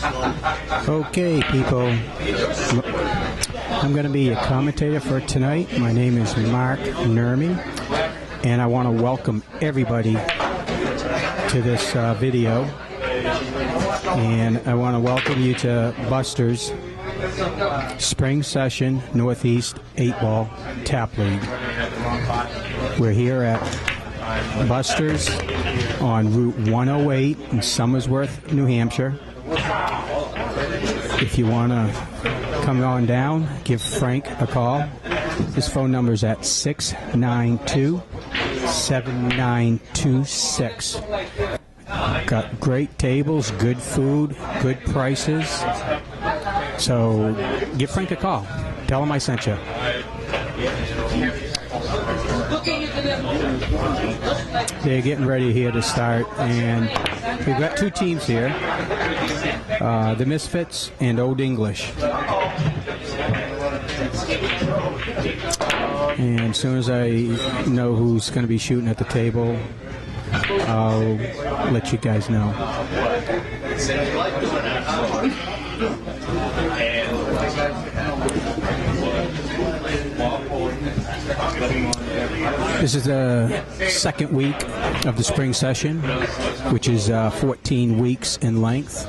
Okay, people, I'm going to be your commentator for tonight. My name is Mark Nermy, and I want to welcome everybody to this video. And I want to welcome you to Buster's Spring Session Northeast 8-Ball Tap League. We're here at Buster's on Route 108 in Somersworth, New Hampshire. If you want to come on down, give Frank a call. His phone number is at 692-7926. Got great tables, good food, good prices. So give Frank a call. Tell him I sent you. They're getting ready here to start, and we've got two teams here, the Misfits and Old English. And as soon as I know who's going to be shooting at the table, I'll let you guys know. This is the second week of the spring session, which is 14 weeks in length.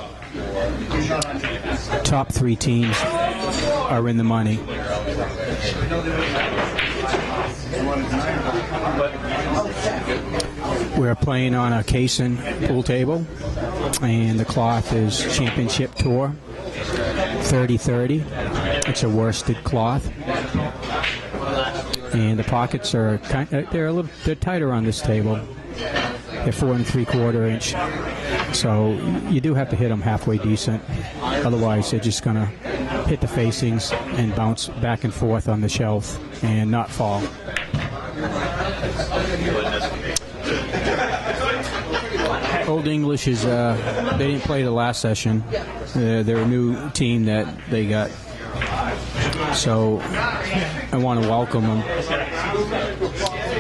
Top three teams are in the money. We're playing on a Cason pool table, and the cloth is Championship Tour 30-30. It's a worsted cloth, and the pockets are they're tighter on this table. They're 4 3/4 inch, so you do have to hit them halfway decent. Otherwise, they're just gonna hit the facings and bounce back and forth on the shelf and not fall. Old English is, they didn't play the last session. They're a new team that they got. So I want to welcome them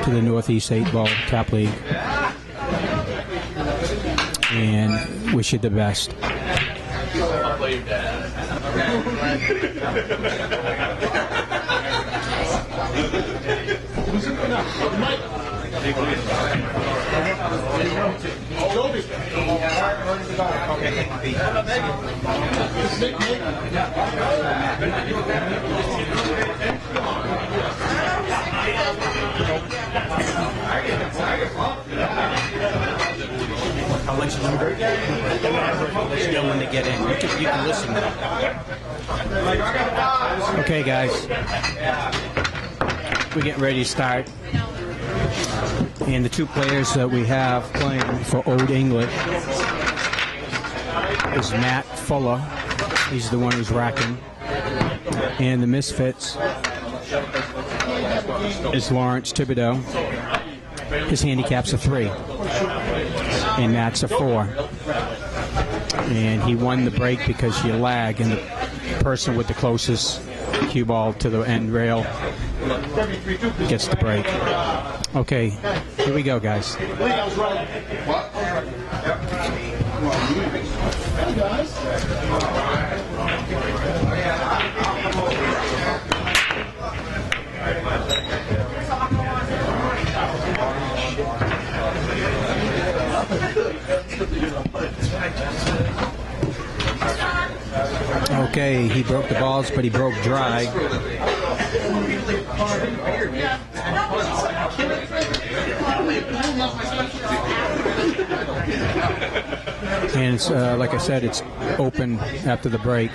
to the Northeast 8-Ball Tap League and wish you the best. I'll let you know when they get in. You can listen now. Okay, guys. We're getting ready to start. And the two players that we have playing for Old English is Matt Fuller. He's the one who's racking. And the Misfits is Lawrence Thibedau. His handicap's a 3. And Matt's a 4. And he won the break because you lag, and the person with the closest cue ball to the end rail gets the break. Okay, here we go, guys. Okay, he broke the balls, but he broke dry. And it's, like I said, it's open after the break.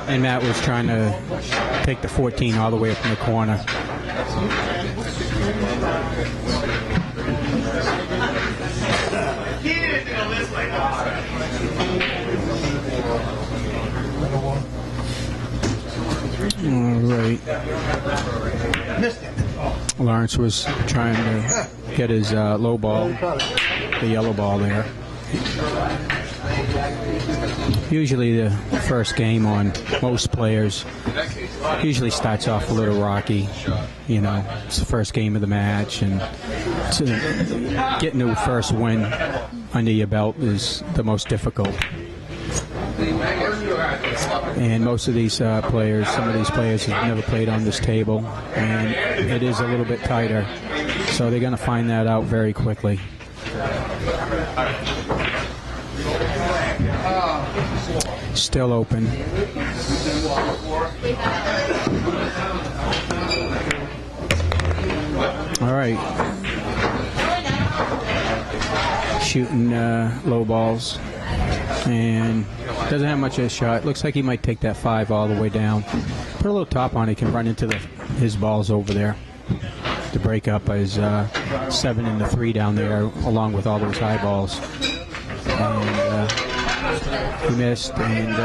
And Matt was trying to take the 14 all the way up in the corner. All right. Lawrence was trying to get his low ball, the yellow ball there. Usually the first game on most players usually starts off a little rocky. You know, it's the first game of the match, and getting the first win under your belt is the most difficult. And most of these players, some of these players have never played on this table, and it is a little bit tighter. So they're going to find that out very quickly. Still open. All right. Shooting low balls. And doesn't have much of a shot. Looks like he might take that 5 all the way down. Put a little top on it. He can run into his balls over there to break up his 7 and the 3 down there, along with all those high balls. And he missed, and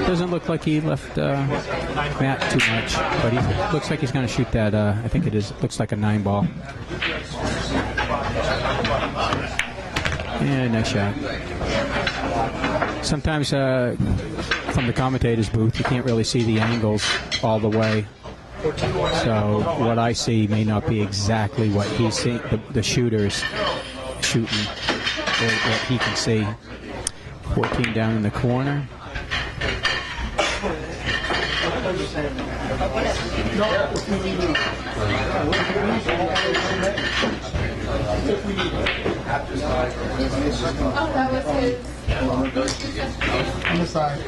doesn't look like he left Matt too much, but he looks like he's going to shoot that. I think looks like a 9 ball. Yeah, nice shot. Sometimes from the commentator's booth, you can't really see the angles all the way. So what I see may not be exactly what he's seeing, the shooter's shooting, or what he can see. 14 down in the corner. Oh, that was his. On the side.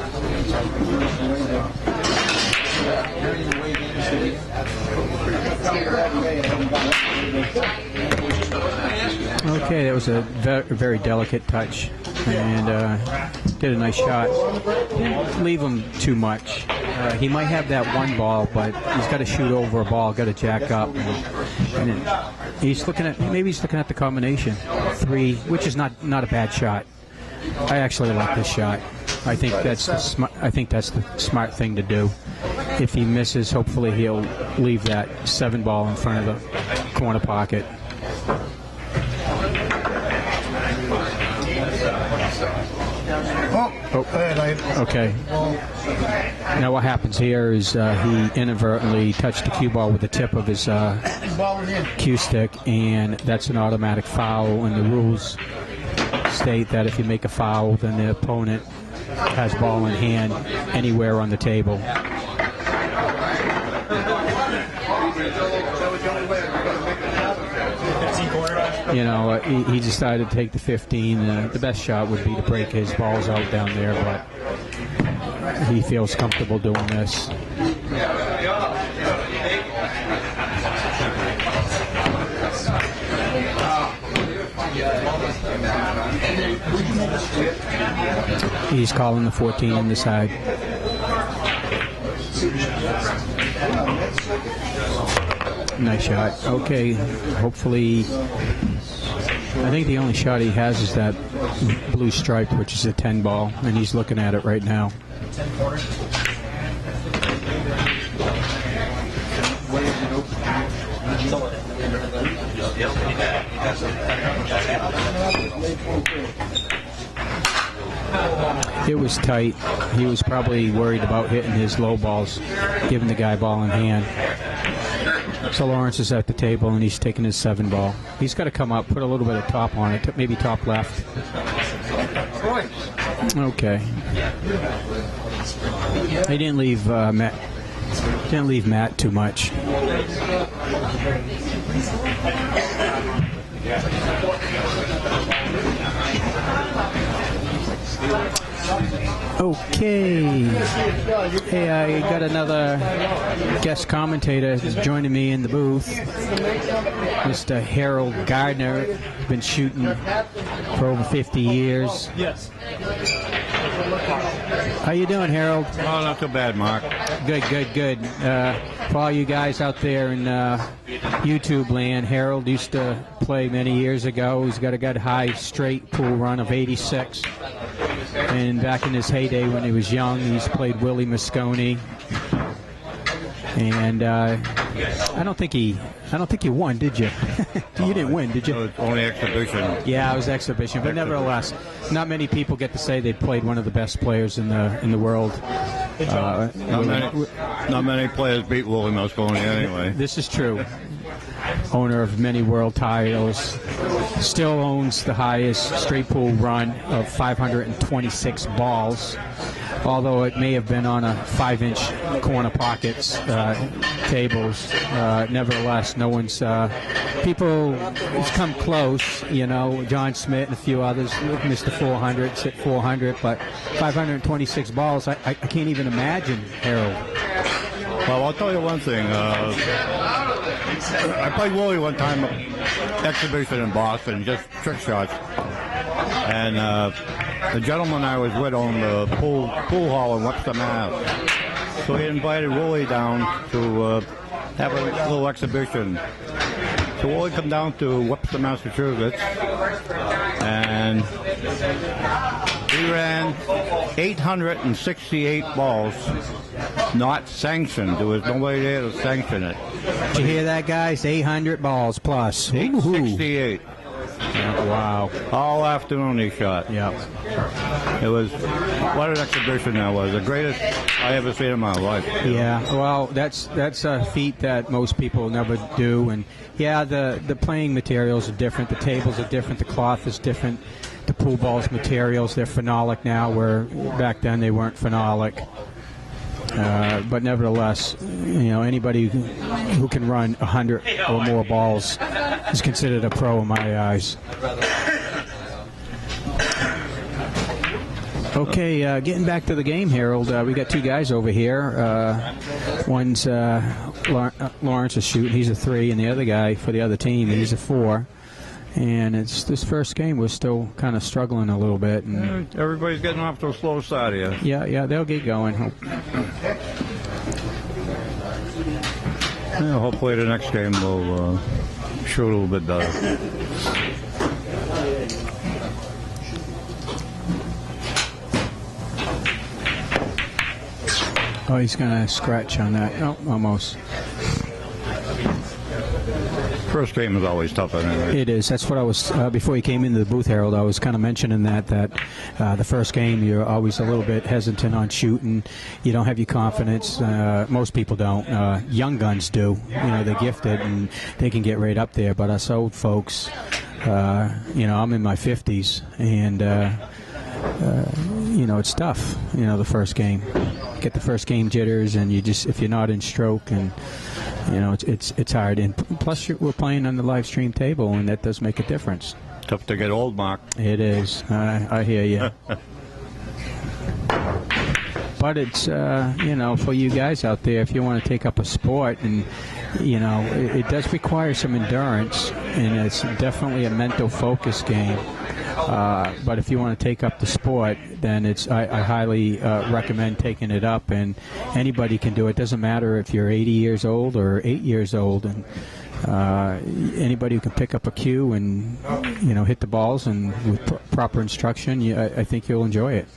Okay, that was a very delicate touch, and did a nice shot. Didn't leave him too much. He might have that 1 ball, but he's got to shoot over a ball, got to jack up, and he's looking at the combination 3, which is not a bad shot. I actually like this shot. I think that's the smart thing to do. If he misses, hopefully he'll leave that 7 ball in front of the corner pocket. Oh, okay. Now what happens here is he inadvertently touched the cue ball with the tip of his cue stick, and that's an automatic foul, and the rules state that if you make a foul, then the opponent has ball in hand anywhere on the table. You know, he decided to take the 15. The best shot would be to break his balls out down there, but he feels comfortable doing this. He's calling the 14 on the side. Nice shot. Okay, hopefully, I think the only shot he has is that blue stripe, which is a 10 ball, and he's looking at it right now. It was tight. He was probably worried about hitting his low balls, giving the guy ball in hand. So Lawrence is at the table, and he's taking his 7 ball. He's got to come up, put a little bit of top on it, maybe top left. Okay. He didn't leave Matt too much. Okay. Hey, I got another guest commentator joining me in the booth. Mr. Harold Gardner. Been shooting for over 50 years. Yes. How you doing, Harold? Oh, not too bad, Mark. Good. For all you guys out there in YouTube land, Harold used to play many years ago. He's got a good high straight pool run of 86. And back in his heyday when he was young, he's played Willie Mosconi. And I don't think he I don't think you won, did you? You didn't win, did It you? was only exhibition. Yeah, it was exhibition, but nevertheless, not many people get to say they played one of the best players in the world. Not many players beat Willie Mosconi anyway. This is true. Owner of many world titles, still owns the highest straight pool run of 526 balls, although it may have been on a 5-inch corner pockets tables. Nevertheless, no one's people has come close. You know, John Smith and a few others, Mr. 400, hit 400, but 526 balls. I can't even imagine, Harold. Well, I'll tell you one thing. I played Willie one time, exhibition in Boston, just trick shots. And the gentleman I was with owned the pool hall in Webster, Mass. So he invited Willie down to have a little exhibition. So Willie come down to Webster, Massachusetts, and he ran 868 balls, not sanctioned. There was nobody there to sanction it. Did you hear that, guys? 800 balls plus. 868. Yeah, wow. All afternoon he shot. Yeah. It was, what an exhibition that was. The greatest I ever seen in my life. Yeah, well, that's a feat that most people never do. And, yeah, the playing materials are different. The tables are different. The cloth is different. The pool balls materials, they're phenolic now, where back then they weren't phenolic. But nevertheless, you know, anybody who can run 100 or more balls is considered a pro in my eyes. Okay, getting back to the game, Harold. We got two guys over here. One's Lawrence is shooting; he's a 3, and the other guy for the other team, he's a 4. And it's this first game, we're still kind of struggling a little bit. And Everybody's getting off to a slow start here. yeah, they'll get going. Yeah, hopefully the next game will shoot a little bit better. Oh, he's going to scratch on that. Oh, almost. First game is always tough anyway. It is. That's what I was, before you came into the booth, Harold, I was kind of mentioning that the first game you're always a little bit hesitant on shooting. You don't have your confidence. Most people don't. Young guns do. You know, they're gifted and they can get right up there. But us old folks, you know, I'm in my 50s and, you know, it's tough, you know, the first game. Get the first game jitters and you just, if you're not in stroke and, you know, it's hard. And plus, we're playing on the live stream table, and that does make a difference. Tough to get old, Mark. It is. I hear you. But it's, you know, for you guys out there, if you want to take up a sport, and, you know, it does require some endurance, and it's definitely a mental focus game. But if you want to take up the sport, then I highly recommend taking it up, and anybody can do it. Doesn't matter if you're 80 years old or 8 years old, and anybody who can pick up a cue and, you know, hit the balls and with proper instruction, I think you'll enjoy it.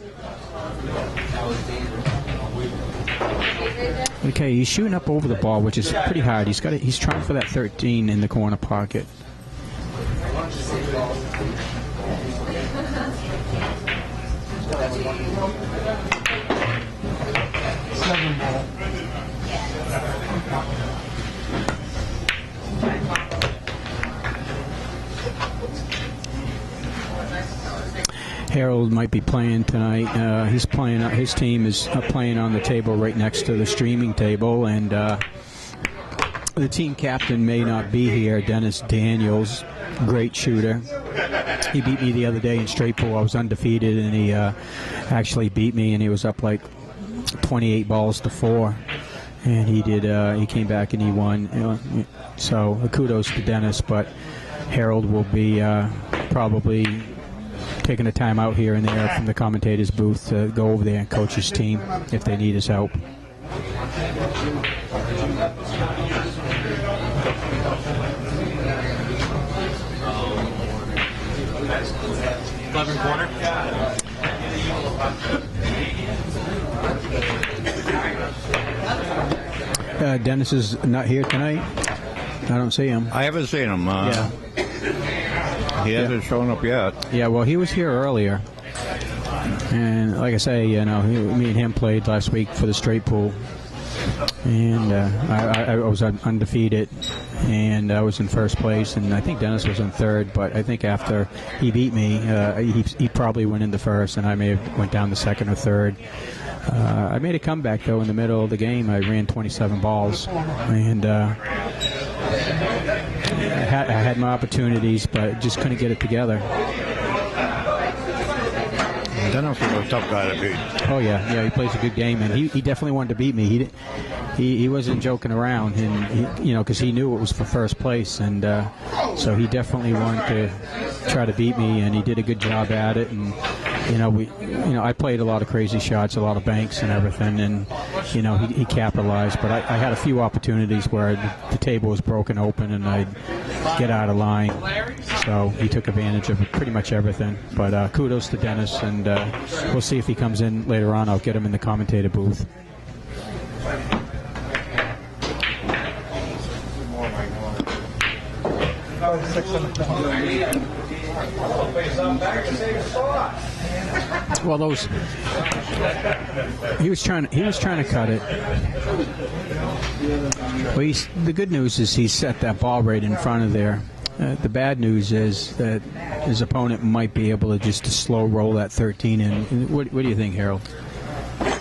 Okay, he's shooting up over the ball, which is pretty hard. He's trying for that 13 in the corner pocket. Harold might be playing tonight. He's playing. His team is playing on the table right next to the streaming table, and the team captain may not be here. Dennis Daniels, great shooter. He beat me the other day in straight pool. I was undefeated, and he actually beat me, and he was up like 28 balls to 4. And he did. He came back and he won. You know, so kudos to Dennis. But Harold will be probably taking a time out here and there from the commentator's booth to go over there and coach his team if they need his help. Corner. Dennis is not here tonight. I don't see him. I haven't seen him. Yeah. He hasn't shown up yet. Yeah, well, he was here earlier. And like I say, me and him played last week for the straight pool. And I was undefeated, and I was in first place, and I think Dennis was in third. But I think after he beat me, he probably went into first, and I may have went down to second or third. I made a comeback, though, in the middle of the game. I ran 27 balls, and I had my opportunities, but just couldn't get it together. Dennis was a tough guy to beat. Oh yeah, he plays a good game, and he definitely wanted to beat me. He wasn't joking around, and because he knew it was for first place, and so he definitely wanted to try to beat me, and he did a good job at it. And I played a lot of crazy shots, a lot of banks and everything, and he capitalized. But I had a few opportunities where the table was broken open, and I'd get out of line. So he took advantage of pretty much everything. But kudos to Dennis, and we'll see if he comes in later on. I'll get him in the commentator booth. Well, he was trying to cut it. Well, the good news is he set that ball right in front of there. The bad news is that his opponent might be able to just slow roll that 13 in. What do you think, Harold? I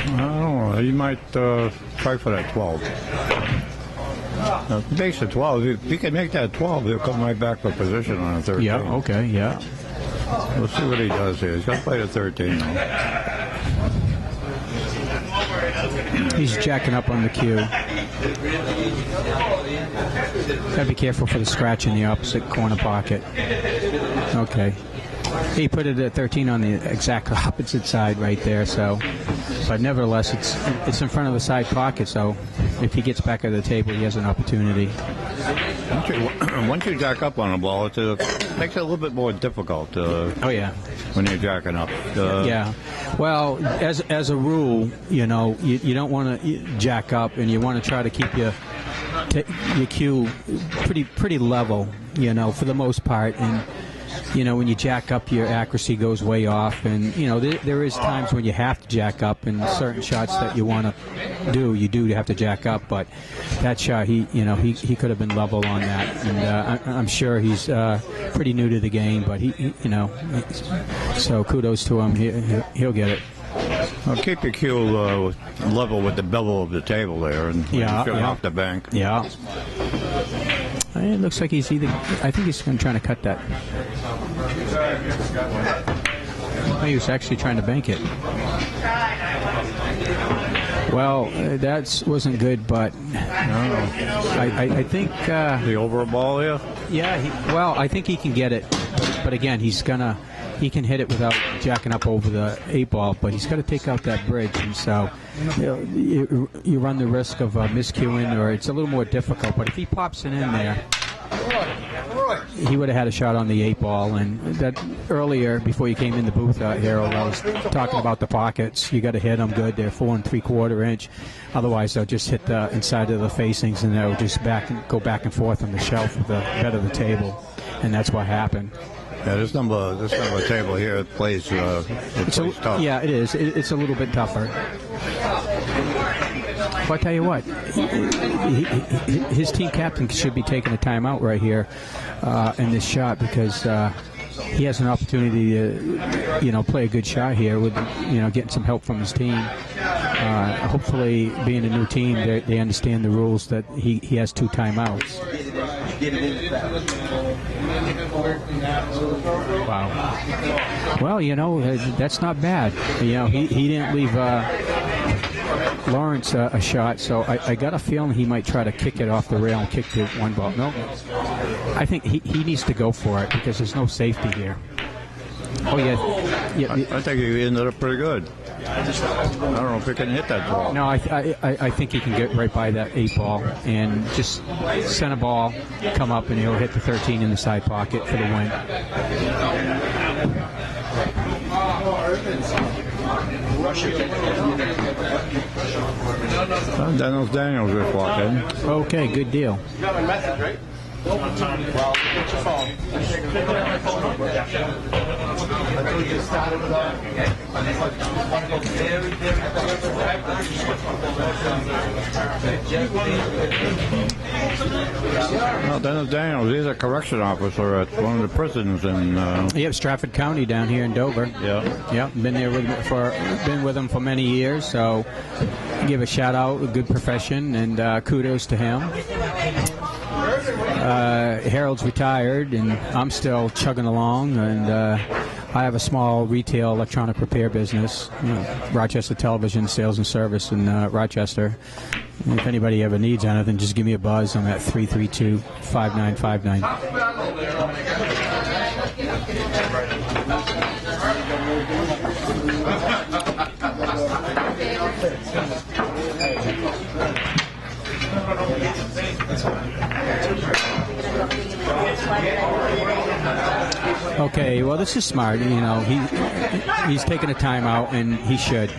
don't know. He might try for that 12. If he makes a 12, if he can make that 12, he'll come right back for position on a 13. Yeah, okay, yeah. We'll see what he does here. He's going to play the 13 now. He's jacking up on the cue. Gotta be careful for the scratch in the opposite corner pocket. Okay. He put it at 13 on the exact opposite side right there, so. But nevertheless, it's in front of the side pocket, so if he gets back at the table, he has an opportunity. Once you jack up on a ball, it makes it a little bit more difficult. Oh yeah. When you're jacking up. Yeah. Well, as a rule, you don't want to jack up, and you want to try to keep your cue pretty level, for the most part. And when you jack up, your accuracy goes way off, and there is times when you have to jack up, and certain shots that you want to do, you have to jack up. But that shot, he could have been level on that, and I'm sure he's pretty new to the game, but so kudos to him. He'll get it. Well, keep your cue level with the bevel of the table there, and off the bank. Yeah. It looks like he's I think he's going to try to cut that. Oh, he was actually trying to bank it. Well, that wasn't good, but I think the over ball here. Yeah, I think he can get it, but again, he can hit it without jacking up over the 8-ball, but he's got to take out that bridge, and so you run the risk of miscuing, or it's a little more difficult. But if he pops it in there, he would have had a shot on the 8-ball. And that earlier, before you came in the booth, Harold, I was talking about the pockets. You got to hit them good. They're 4 3/4 inch. Otherwise, they'll just hit the inside of the facings, and they'll just go back and forth on the shelf of the bed of the table, and that's what happened. Yeah, this number table here plays tough. Yeah, it is. It's a little bit tougher. Well, I tell you what, his team captain should be taking a timeout right here in this shot, because he has an opportunity to, play a good shot here with, getting some help from his team. Hopefully, being a new team, they understand the rules that he has 2 timeouts. Wow. Well, that's not bad. He didn't leave Lawrence a shot, so I got a feeling he might try to kick it off the rail and kick the 1 ball. No, I think he needs to go for it, because there's no safety here. Oh, yeah. I think he ended up pretty good. I don't know if he can hit that ball. No, I think he can get right by that 8-ball and just send a ball, come up, and he'll hit the 13 in the side pocket for the win. Dennis Daniels just walked in. Okay, good deal. You got my message, right? Well, what's your phone? Until we get started with that. Well, Dennis Daniels, he's a correction officer at one of the prisons in. Yep, Stratford County down here in Dover. Yeah. Yep, been there been with him for many years. So, give a shout out, a good profession, and kudos to him. Harold's retired, and I'm still chugging along, and I have a small retail electronic repair business, Rochester Television Sales and Service in Rochester. And if anybody ever needs anything, just give me a buzz. I'm at 332-5959. Okay, well, this is smart. He's taking a timeout, and he should.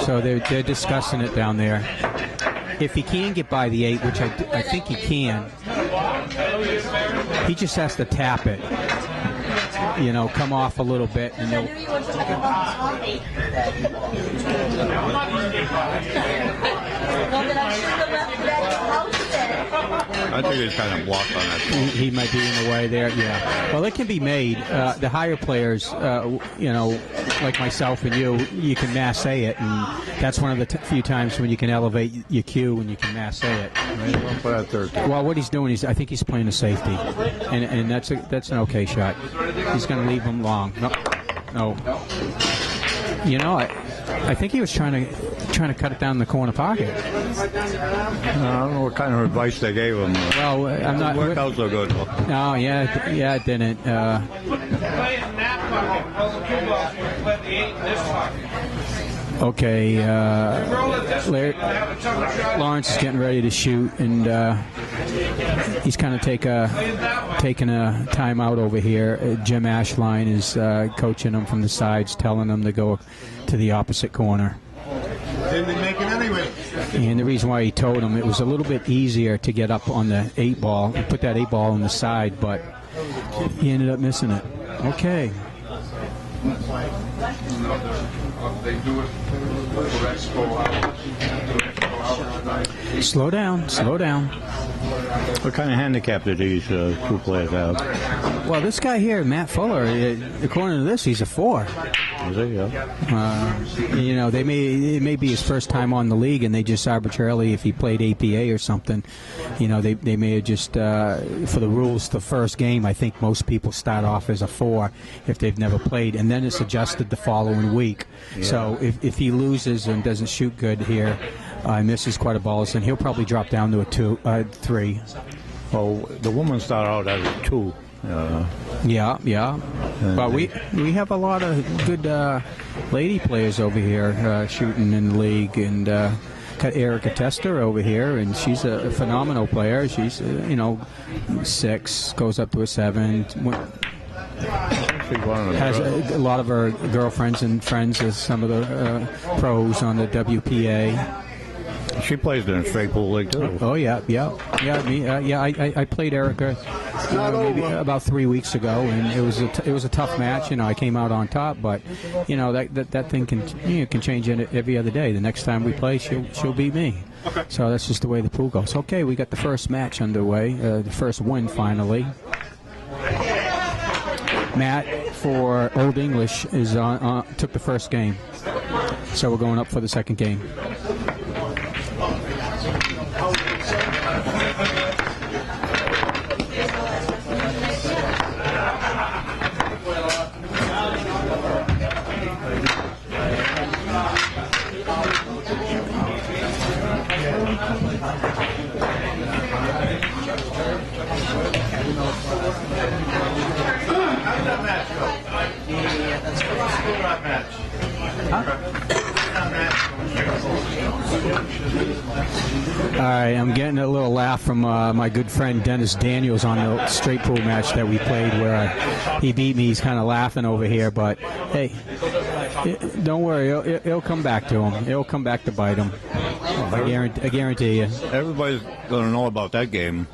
So they're discussing it down there. If he can get by the 8, which I think he can, he just has to tap it. Come off a little bit, and he'll. I think he's kind of blocked on that. He might be in the way there, yeah. Well, it can be made. The higher players, like myself and you can masse it, and that's one of the few times when you can elevate your cue when you can masse it. Well, what he's doing is, I think he's playing a safety, and that's an okay shot. He's going to leave him long. No. I think he was trying to cut it down in the corner pocket. I don't know what kind of advice they gave him. Well, I'm not. It worked out so good. No, yeah, it didn't. Okay, Lawrence is getting ready to shoot, and he's kind of taking a timeout over here. Jim Ashline is coaching him from the sides, telling him to go to the opposite corner. Didn't they make it anyway? And the reason why he told him, it was a little bit easier to get up on the 8 ball, put that 8 ball on the side, but he ended up missing it. Okay. Slow down. What kind of handicap do these two players have? Well, this guy here, Matt Fuller, according to this, he's a 4. Is he? Yeah. It may be his first time on the league, and they just arbitrarily, if he played APA or something, they may have just, for the rules, the first game, I think most people start off as a 4 if they've never played, and then it's adjusted the following week. Yeah. So if he loses and doesn't shoot good here, misses quite a ball, then he'll probably drop down to a 3. Well, the women start out as a 2. Yeah. But we have a lot of good lady players over here shooting in the league, and got Erica Tester over here, and she's a phenomenal player. She's 6, goes up to a 7. Has a lot of her girlfriends and friends as some of the pros on the WPA. She plays in a straight pool league too. Oh yeah. I played Erica maybe about 3 weeks ago, and it was a tough match. I came out on top, but that thing can change every other day. The next time we play, she'll beat me. Okay. So that's just the way the pool goes. Okay, we got the first match underway. The first win finally. Matt for Old English is took the first game, so we're going up for the second game. All right, I'm getting a little laugh from my good friend Dennis Daniels on the straight pool match that we played where he beat me. He's kind of laughing over here, but hey, Don't worry, it'll come back to him. It'll come back to bite him. I guarantee you. Everybody's going to know about that game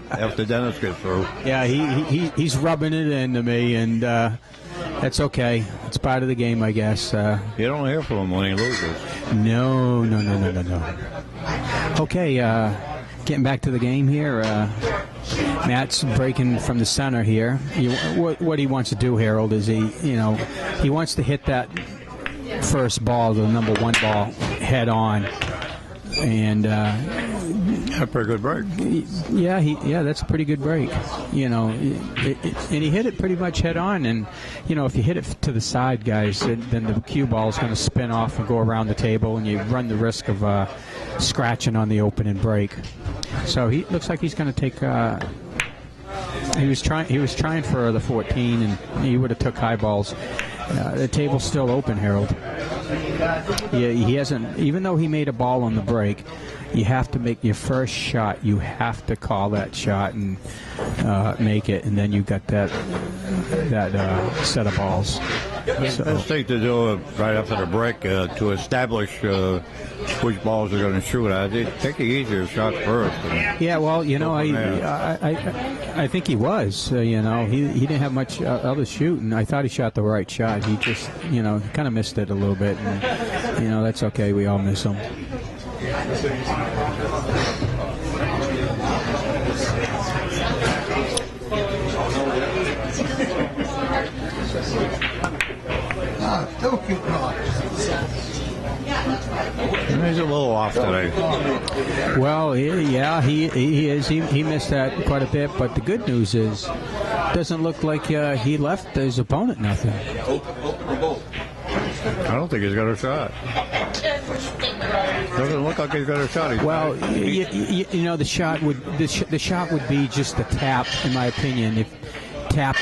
after Dennis gets through. Yeah, he's rubbing it into me, and that's okay. It's part of the game, I guess. You don't hear from him when he loses. No. Okay, getting back to the game here. Matt's breaking from the center here. What he wants to do, Harold, is he wants to hit that first ball, the number 1 ball, head on. And a pretty good break. Yeah, that's a pretty good break. And he hit it pretty much head on. And if you hit it to the side, guys, then the cue ball is going to spin off and go around the table, and you run the risk of scratching on the opening break. So he looks like he's going to take. He was trying for the 14, and he would have took high balls. The table's still open, Harold. Yeah, he hasn't. Even though he made a ball on the break, you have to make your first shot. You have to call that shot and make it, and then you got that set of balls. The best thing to do right after the break to establish which balls are going to shoot. Take the easier shots first. Yeah, well, I think he was. He didn't have much other shooting. I thought he shot the right shot. He just, kind of missed it a little bit. And, that's okay. We all miss him. He's a little off today. Well, he is. He missed that quite a bit. But the good news is, doesn't look like he left his opponent nothing. I don't think he's got a shot. Doesn't look like he's got a shot. Well, the shot would be just a tap, in my opinion. If tap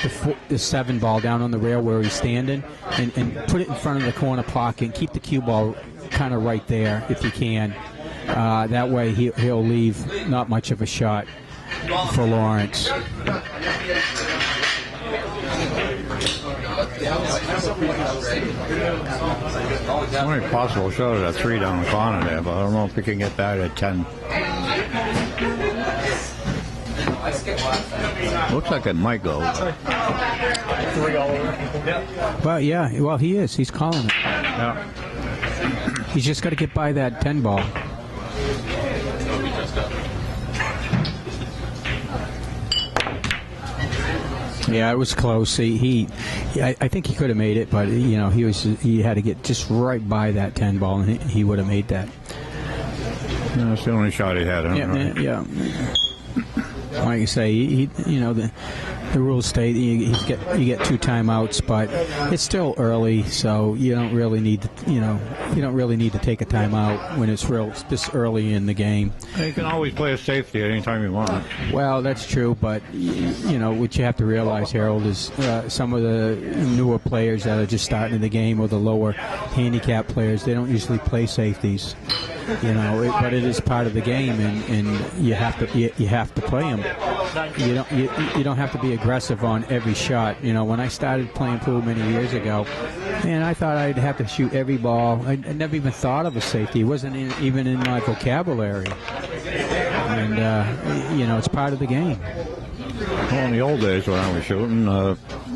the 7 ball down on the rail where he's standing, and put it in front of the corner pocket, and keep the cue ball kind of right there if you can. That way he'll leave not much of a shot for Lawrence. The only possible shot at a 3 down the corner there, but I don't know if he can get that at 10. Looks like it might go. Well, yeah. Well, he is. He's calling it. Yeah. He's just got to get by that 10 ball. Yeah, it was close. I think he could have made it, but he had to get just right by that 10 ball, and he would have made that. No, that's the only shot he had. Yeah. Like you say, the rules state you get 2 timeouts, but it's still early, so you don't really need to take a timeout when it's this early in the game. You can always play a safety at any time you want. Well, that's true, but what you have to realize, Harold, is some of the newer players that are just starting in the game, or the lower handicap players, they don't usually play safeties. But it is part of the game, and you have to play them. You don't have to be aggressive on every shot. When I started playing pool many years ago, man, I thought I'd have to shoot every ball. I never even thought of a safety. It wasn't even in my vocabulary. And it's part of the game. Well, in the old days when I was shooting,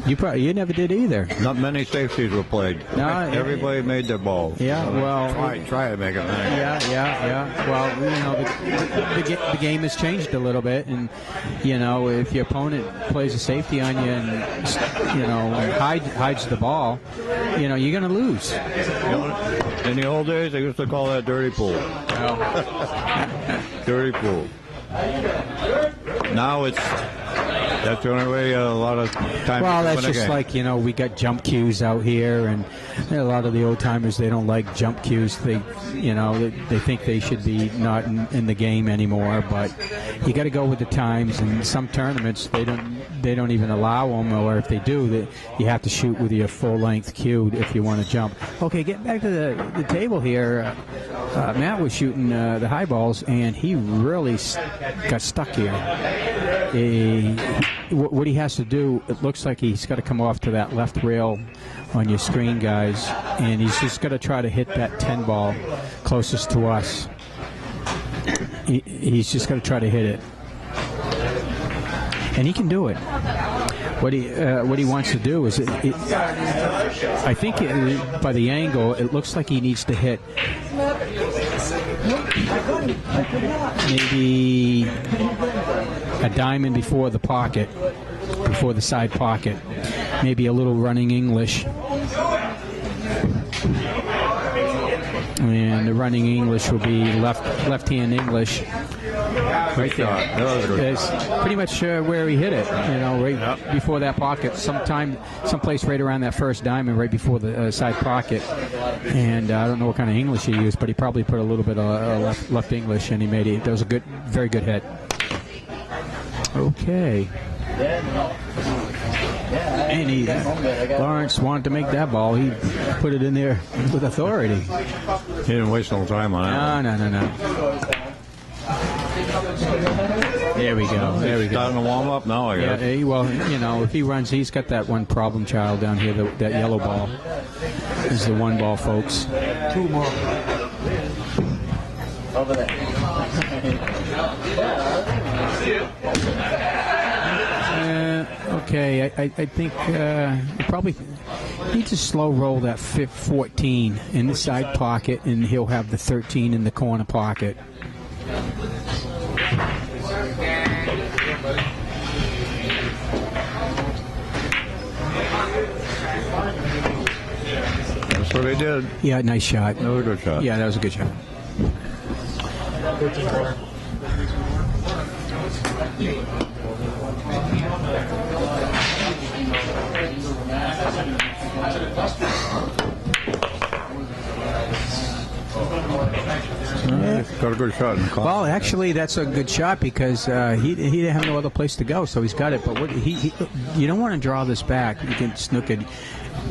you never did either. Not many safeties were played. No, everybody made their balls. Yeah, well, try to make it nice. Yeah. Well, the game has changed a little bit, and if your opponent plays a safety on you and hides the ball, you're going to lose. In the old days, they used to call that dirty pool. Dirty pool. Now that's the only way a lot of time. Well, that's just like, we got jump cues out here, and a lot of the old timers, they don't like jump cues. They think they should be not in the game anymore. But you got to go with the times. And some tournaments they don't even allow them, or if they do, you have to shoot with your full length cue if you want to jump. Okay, getting back to the table here. Matt was shooting the high balls, and he really got stuck here. what he has to do, it looks like he's got to come off to that left rail on your screen, guys, and he's just got to try to hit that 10 ball closest to us. He's just got to try to hit it, and he can do it. What he wants to do is, I think by the angle, it looks like he needs to hit maybe a diamond before the pocket, before the side pocket, maybe a little running English. And the running English will be left-hand English. Right there. It's pretty much where he hit it, right before that pocket. Someplace right around that first diamond, right before the side pocket. And I don't know what kind of English he used, but he probably put a little bit of left English, and he made it. That was a very good hit. Okay. And Lawrence wanted to make that ball. He put it in there with authority. He didn't waste no time on it. No. There we go. Starting to warm up now, I guess. Yeah, well, if he runs, he's got that one problem child down here, that yellow ball. This is the one ball, folks. Two more. Over there. Okay, I think he probably needs to slow roll that 14 in the side pocket, and he'll have the 13 in the corner pocket. That's what they did. Yeah, nice shot. That was a good shot. Yeah, that was a good shot. Got a good shot in the corner. Well, actually, that's a good shot because he didn't have no other place to go, so he's got it. But you don't want to draw this back. You can snook it.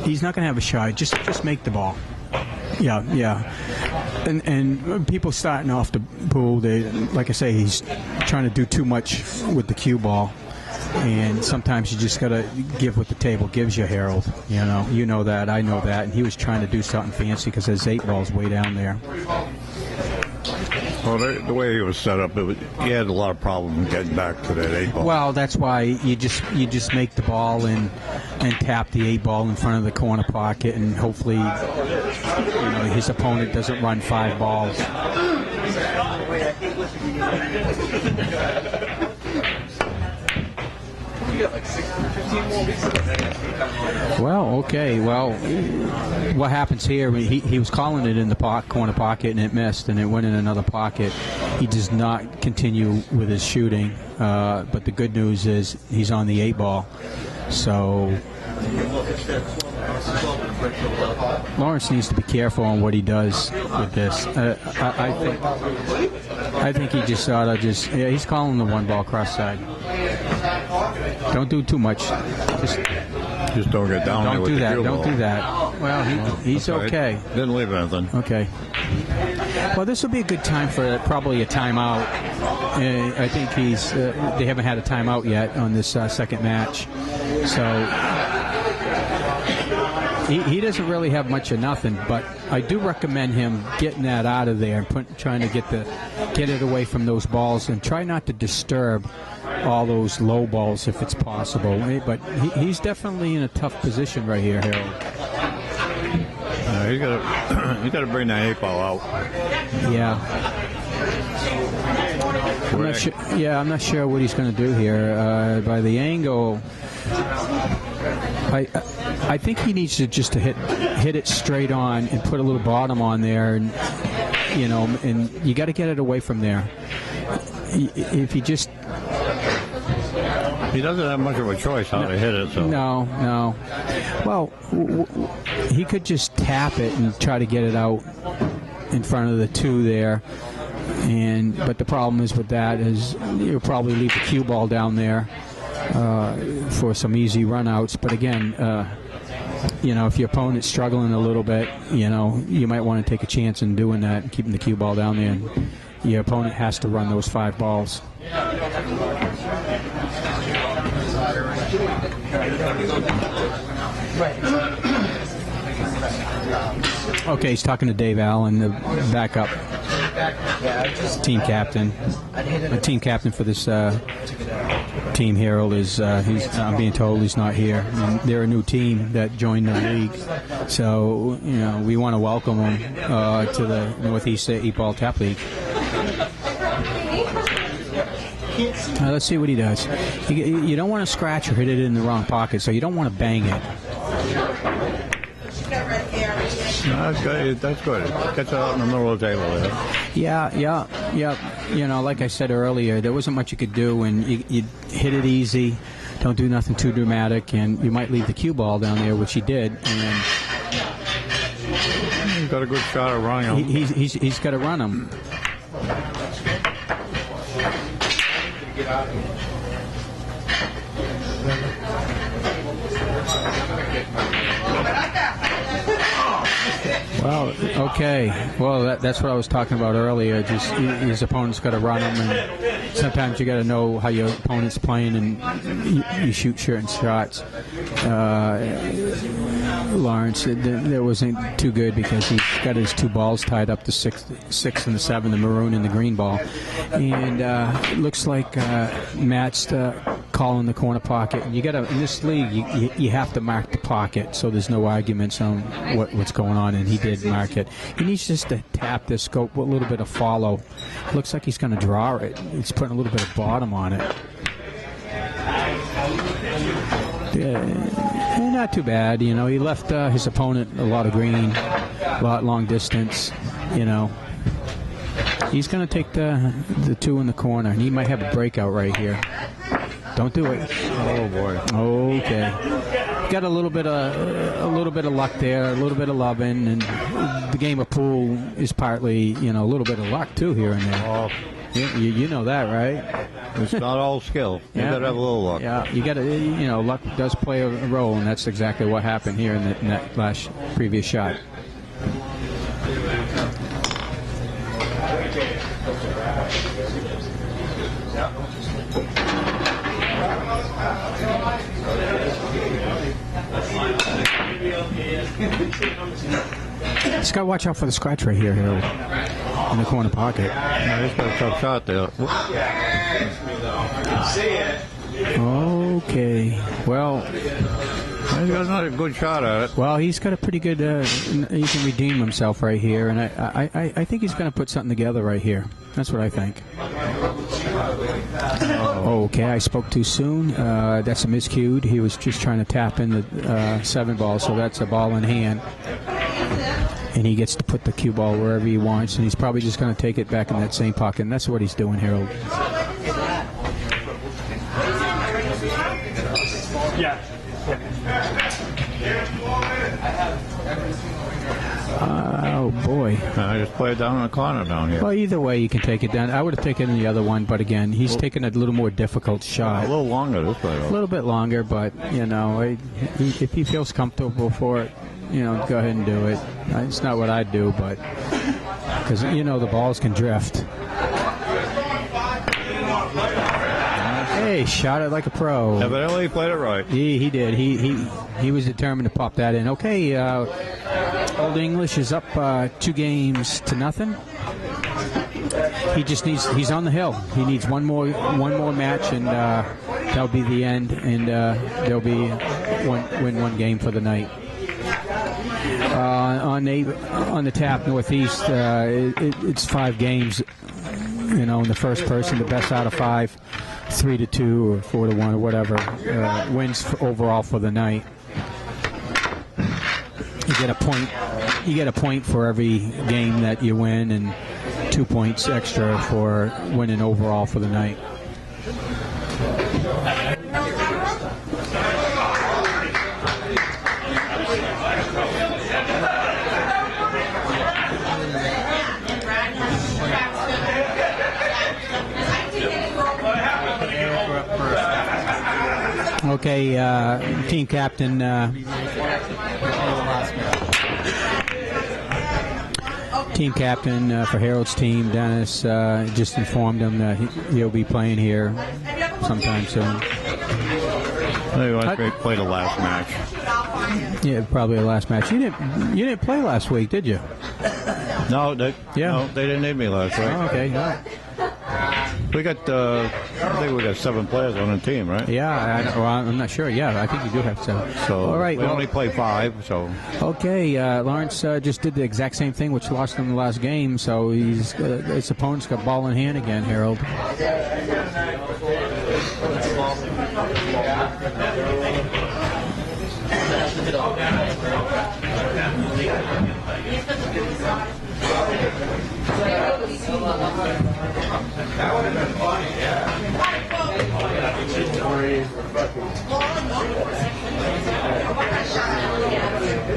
He's not going to have a shot. Just make the ball. Yeah. And people starting off the pool, like I say, he's trying to do too much with the cue ball. And sometimes you just got to give what the table gives you, Harold. You know that. I know that. And he was trying to do something fancy because his 8 ball's way down there. Well, the way he was set up, he had a lot of problems getting back to that 8 ball. Well, that's why you just make the ball and tap the 8 ball in front of the corner pocket, and hopefully, his opponent doesn't run 5 balls. Well, okay. Well, what happens here? He was calling it in the corner pocket, and it missed, and it went in another pocket. He does not continue with his shooting, but the good news is he's on the 8 ball. So Lawrence needs to be careful on what he does with this. I think he just ought to he's calling the 1 ball cross side. Don't do too much. Just don't get down there with the cue ball. Don't do that. Well, he's okay. Didn't leave anything. Okay. Well, this will be a good time for probably a timeout. I think they haven't had a timeout yet on this second match. So he doesn't really have much of nothing, but I do recommend him getting that out of there and trying to get it away from those balls, and try not to disturb all those low balls if it's possible. But he's definitely in a tough position right here, Harold. He's got to bring that 8 ball out. Yeah. I'm not sure what he's going to do here. By the angle, I think he needs to just hit it straight on and put a little bottom on there, and you got to get it away from there. If he just He doesn't have much of a choice how to hit it. So. No. Well, he could just tap it and try to get it out in front of the 2 there. But the problem is with that is you'll probably leave the cue ball down there for some easy runouts. But again, if your opponent's struggling a little bit, you might want to take a chance in doing that and keeping the cue ball down there. And your opponent has to run those 5 balls. Okay, he's talking to Dave Allen, the backup team captain. The team captain for this team, Harold, is I'm being told he's not here. And they're a new team that joined the league, so we want to welcome them to the Northeast 8-Ball Tap League. Let's see what he does. You don't want to scratch or hit it in the wrong pocket, so you don't want to bang it. No, that's good. That's good. Gets it out in the middle of the table there. Yeah. Like I said earlier, there wasn't much you could do, and you hit it easy. Don't do nothing too dramatic, and you might leave the cue ball down there, which he did. And he's got a good shot of running him. He's got to run him. Well, okay. Well, that's what I was talking about earlier. Just his opponent's got to run him, and sometimes you got to know how your opponent's playing, and you shoot certain shots. Lawrence, that wasn't too good because he's got his two balls tied up, the six and the 7, the maroon and the green ball, and it looks like Matt's calling the corner pocket. And you got to, in this league, you have to mark the pocket, so there's no arguments on what's going on, and he did mark it. He needs just to tap this scope with a little bit of follow. Looks like he's going to draw it. He's putting a little bit of bottom on it. Not too bad, He left his opponent a lot of green, a lot long distance, He's going to take the 2 in the corner, and he might have a breakout right here. Don't do it. Oh boy. Okay. Got a little bit of luck there, a little bit of loving, and the game of pool is partly, a little bit of luck too here and there. Oh. You know that, right? It's not all skill. You got to have a little luck. Yeah, you got to, luck does play a role, and that's exactly what happened here in that last previous shot. Just got to watch out for the scratch right here, Harold, in the corner pocket. Yeah, he's got a tough shot there. Okay. Well, he's got another good shot at it. Well, he's got a pretty good. He can redeem himself right here, and I think he's going to put something together right here. That's what I think. Okay, I spoke too soon. That's a miscued. He was just trying to tap in the 7 ball, so that's a ball in hand. And he gets to put the cue ball wherever he wants, and he's probably just going to take it back in that same pocket, and that's what he's doing, Harold. Oh, boy. I just play it down in the corner down here. Well, either way, you can take it down. I would have taken the other one, but again, he's taking a little more difficult shot. A little longer this way, though. A little bit longer, but, if he feels comfortable for it, go ahead and do it. It's not what I'd do, but because, the balls can drift. Hey, shot it like a pro. Evidently, he played it right. He did. He was determined to pop that in. Okay, Old English is up 2-0. He just needs. He's on the hill. He needs one more match, and that'll be the end. And there'll be one game for the night. On the tap Northeast, it's 5 games. In the first person, the best out of 5, 3-2 or 4-1 or whatever, wins overall for the night. You get a point. You get a point for every game that you win, and 2 points extra for winning overall for the night. Okay, team captain. Team captain for Harold's team, Dennis, just informed him that he'll be playing here sometime soon. They want to play the last match. Yeah, probably the last match. You didn't play last week, did you? No, they didn't need me last week. Oh, okay. No. We got, I think we got 7 players on the team, right? Yeah, I'm not sure. Yeah, I think you do have 7. So all right, we only play 5. So okay, Lawrence just did the exact same thing, which lost him the last game. So his opponent's got ball in hand again, Harold. That would have been funny, yeah.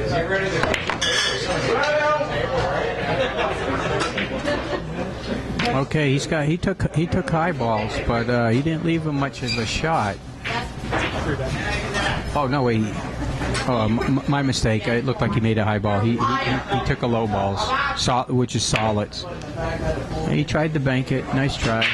Get rid of the Okay, he took high balls, but he didn't leave him much of a shot. Oh no, wait. Oh, my mistake. It looked like he made a high ball. He took a low balls, which is solids. He tried to bank it. Nice try.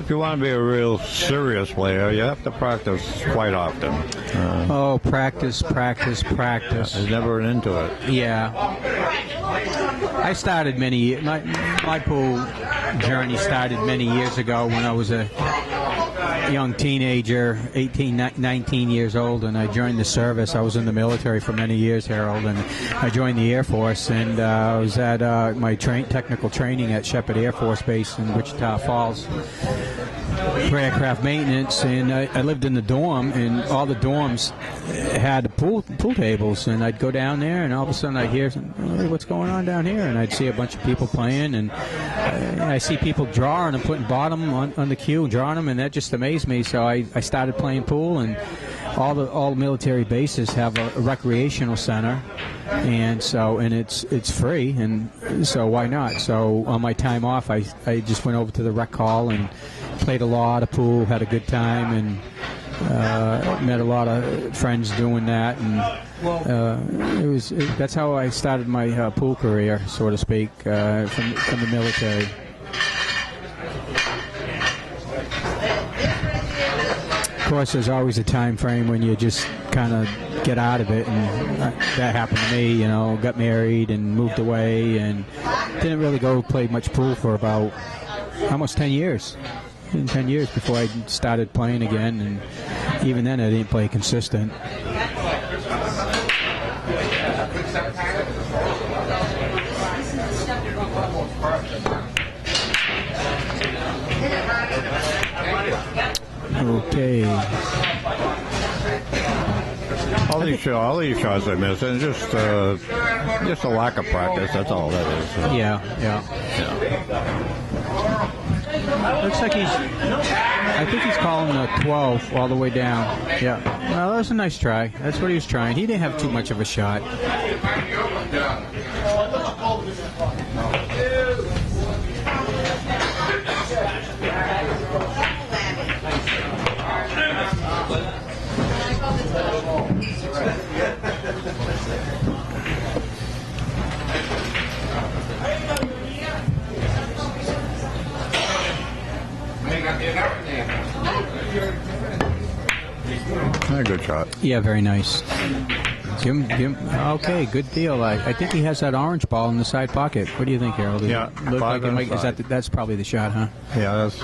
if you want to be a real serious player, you have to practice quite often. Practice. There's never an end to it. Yeah. I started my pool journey started many years ago when I was a young teenager, 18, 19 years old, and I joined the service. I was in the military for many years, Harold, and I joined the Air Force, and I was at my technical training at Shepherd Air Force Base in Wichita Falls for aircraft maintenance, and I lived in the dorm, and all the dorms had pool tables, and I'd go down there, and all of a sudden I'd hear, hey, what's going on down here? And I'd see a bunch of people playing, and I see people drawing and putting bottom on the cue and drawing them, and that just amazed me. So I started playing pool, and all the military bases have a recreational center, and it's free, and so why not? So on my time off, I just went over to the rec hall and played a lot of pool, had a good time, and met a lot of friends doing that, and that's how I started my pool career, so to speak, from the military. Of course, there's always a time frame when you just kind of get out of it, and that happened to me. Got married and moved away, and didn't really go play much pool for about almost 10 years. 10 years before I started playing again, and even then I didn't play consistent. Okay. All these shots I miss, and just a lack of practice. That's all that is. Yeah. Looks like I think he's calling a 12 all the way down. Yeah. Well, that was a nice try. That's what he was trying. He didn't have too much of a shot. Good shot. Yeah, very nice. Give him. Okay, good deal. I think he has that orange ball in the side pocket. What do you think, Harold? Look like it might, that's probably the shot, huh? Yeah, that's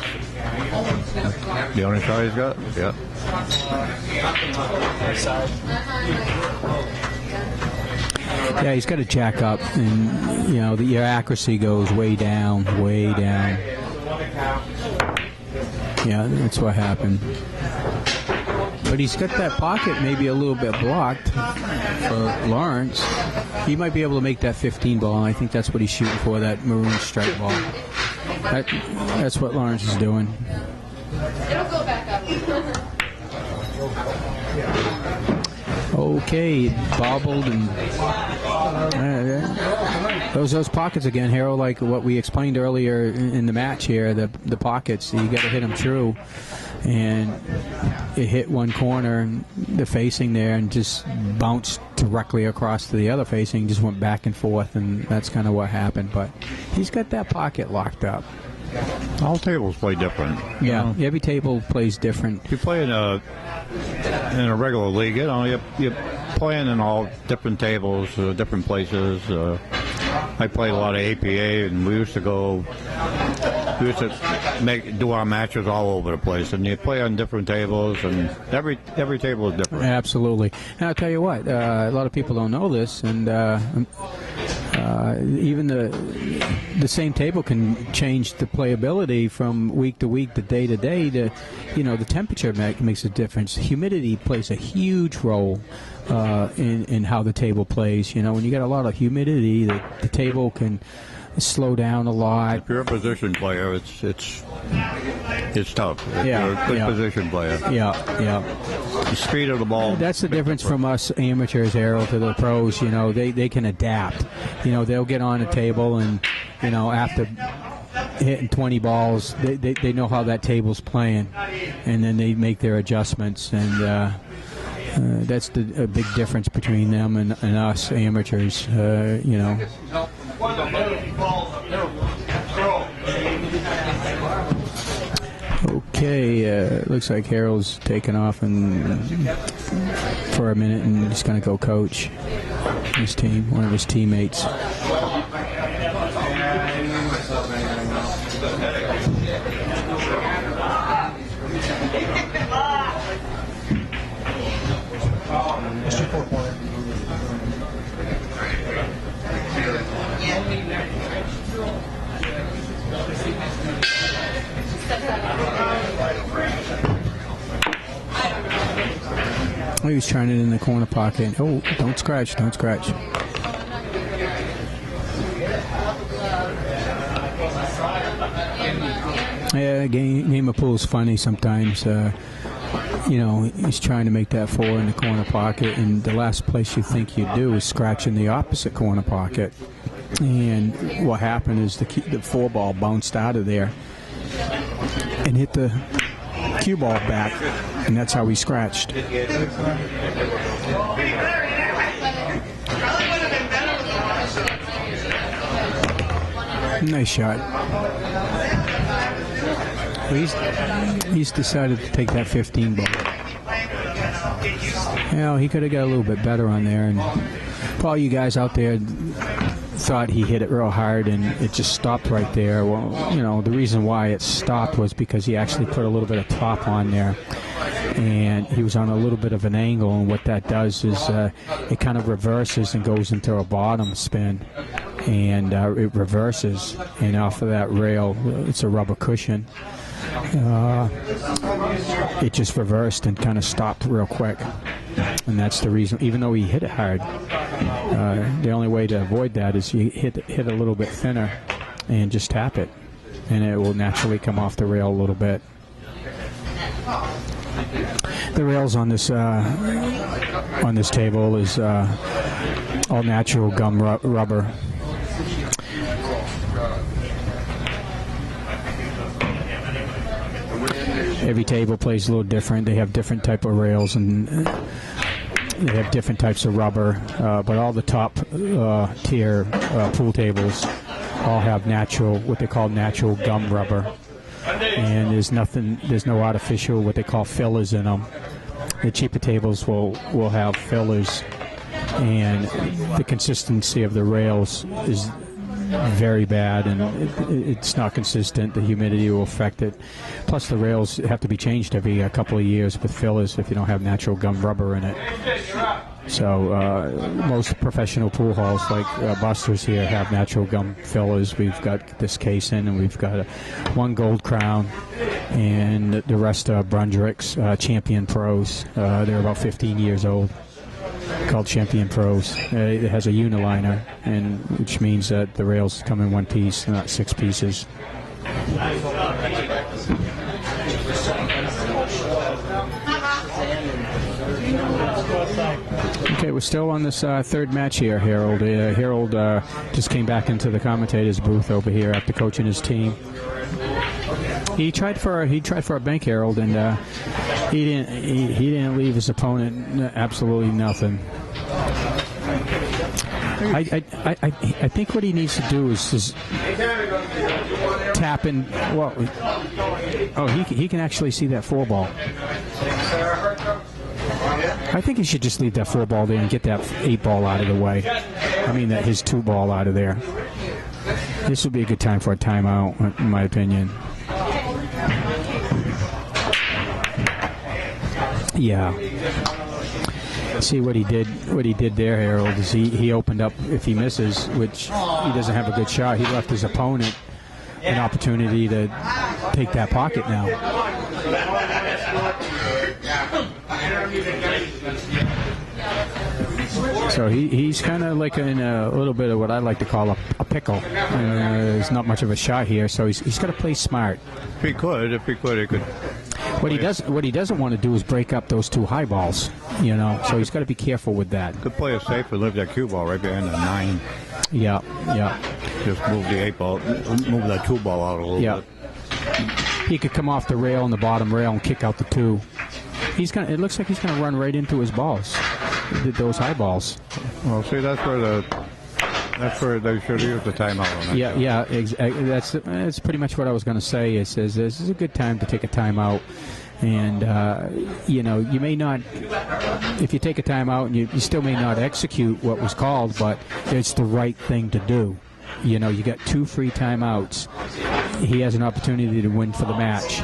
the only shot he's got. Yeah. Yeah, he's got to jack up, and your accuracy goes way down. Yeah, that's what happened. But he's got that pocket maybe a little bit blocked for Lawrence. He might be able to make that 15 ball, and I think that's what he's shooting for, that maroon strike ball. That's what Lawrence is doing. It'll go back up. Okay, bobbled and those pockets again, Harold. Like what we explained earlier in the match here, the pockets. You got to hit them true, and it hit one corner, the facing there, and just bounced directly across to the other facing. Just went back and forth, and that's kind of what happened. But he's got that pocket locked up. All tables play different. Yeah, every table plays different. You play in a regular league, you're playing in all different tables, different places. I played a lot of APA, and we used to do our matches all over the place, and you play on different tables, and every table is different. Absolutely. And I'll tell you what, a lot of people don't know this, and even the same table can change the playability from week to week, to day, to the temperature makes a difference. Humidity plays a huge role in how the table plays. When you got a lot of humidity, the table can slow down a lot. If you're a position player, it's tough. If you're a good position player. Yeah. The speed of the ball. That's the difference from us amateurs, Harold, to the pros. They can adapt. They'll get on a table and, after hitting 20 balls, they know how that table's playing, and then they make their adjustments. And that's a big difference between them and us amateurs. Okay, looks like Harold's taken off and for a minute, and he's going to go coach his team, one of his teammates. He was trying it in the corner pocket. Oh, don't scratch. Yeah, game of pool is funny sometimes. He's trying to make that 4 in the corner pocket, and the last place you think you do is scratch in the opposite corner pocket. And what happened is the 4 ball bounced out of there and hit the cue ball back, and that's how he scratched. Nice shot. He's decided to take that 15 ball. He could have got a little bit better on there, and for all you guys out there thought he hit it real hard and it just stopped right there. Well, the reason why it stopped was because he actually put a little bit of top on there, and he was on a little bit of an angle, and what that does is it kind of reverses and goes into a bottom spin, and it reverses, and off of that rail, it's a rubber cushion. It just reversed and kind of stopped real quick, and that's the reason. Even though he hit it hard, the only way to avoid that is you hit a little bit thinner and just tap it, and it will naturally come off the rail a little bit. The rails on this table is all natural gum rubber. Every table plays a little different. They have different type of rails, and they have different types of rubber. But all the top tier pool tables all have what they call natural gum rubber. And there's no artificial, what they call fillers in them. The cheaper tables will have fillers, and the consistency of the rails is very bad, and it's not consistent. The humidity will affect it. Plus, the rails have to be changed every couple of years with fillers if you don't have natural gum rubber in it. So most professional pool halls like Buster's here have natural gum fillers. We've got this casing, and we've got one Gold Crown, and the rest are Brunswick's Champion Pros. They're about 15 years old, called Champion Pros. It has a uniliner, which means that the rails come in one piece, not 6 pieces. Okay, we're still on this third match here, Harold. Harold just came back into the commentator's booth over here after coaching his team. He tried for a bank, Harold, and he didn't leave his opponent absolutely nothing. I think what he needs to do is tap in. Well, oh, he can actually see that 4-ball. I think he should just leave that 4-ball there and get that 8-ball out of the way. I mean, his 2-ball out of there. This would be a good time for a timeout, in my opinion. Yeah. See what he did. What he did there, Harold, is he opened up. If he misses, which he doesn't have a good shot, he left his opponent an opportunity to take that pocket now. So he's kind of like in a little bit of what I like to call a pickle. There's not much of a shot here, so he's got to play smart. If he could, he could. What he doesn't want to do is break up those 2 high balls, you know. So he's got to be careful with that. Could play it safe and leave that cue ball right behind the 9. Yeah. Just move the 8-ball, move that 2-ball out a little bit. He could come off the rail on the bottom rail and kick out the 2. It looks like he's gonna run right into his balls, those high balls. Well, see, that's where they should use the timeout on that. That's pretty much what I was going to say. It says this is a good time to take a timeout, and you know, you may not, if you take a timeout, and you still may not execute what was called, but it's the right thing to do. You know, you got 2 free timeouts. He has an opportunity to win for the match.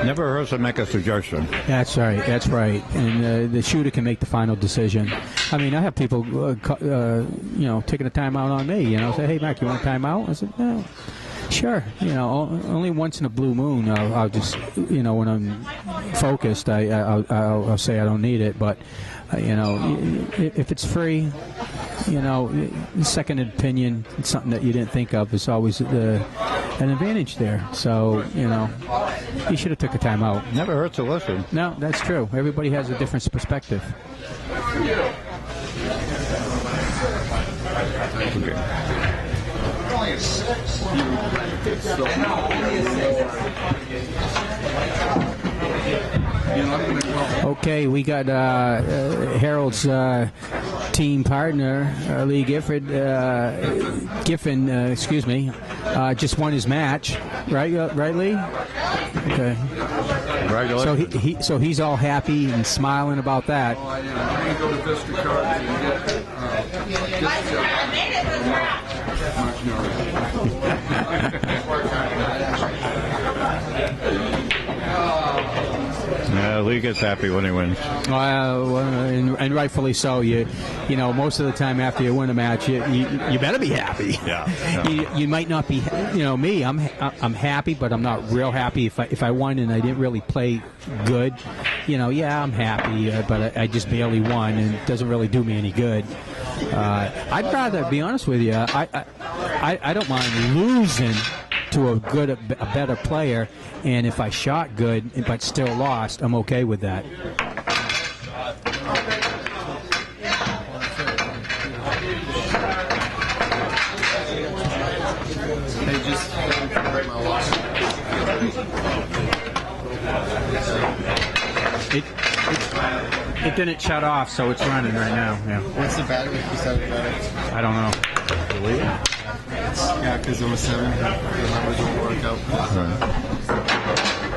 Never hurts to make a suggestion. That's right. And the shooter can make the final decision. I mean, I have people, you know, taking a timeout on me. You know, say, "Hey, Mac, you want a timeout?" I said, "No." Sure. You know, only once in a blue moon, I'll just, you know, when I'm focused, I'll say I don't need it. But, you know, if it's free, you know, second opinion, it's something that you didn't think of, is always an advantage there. So, you know, he should have took a timeout. Never hurts to listen. No, that's true. Everybody has a different perspective. Okay, we got Harold's team partner, Lee Giffen, just won his match, right, Lee? Okay. So he's all happy and smiling about that. Oh, yeah. I'm going to go to Vista Cards and Yeah, Lee gets happy when he wins. And rightfully so. You know, most of the time after you win a match, you better be happy. Yeah. You might not be. You know, me, I'm happy, but I'm not real happy if I won and I didn't really play good. You know, yeah, I'm happy, but I just barely won, and it doesn't really do me any good. I'd rather be honest with you. I don't mind losing to a better player, and if I shot good but still lost, I'm okay with that. Hey, just break my loss. It didn't shut off, so it's running right now. Yeah. What's the battery? I don't know. Yeah, because it was 7. The numbers don't work out.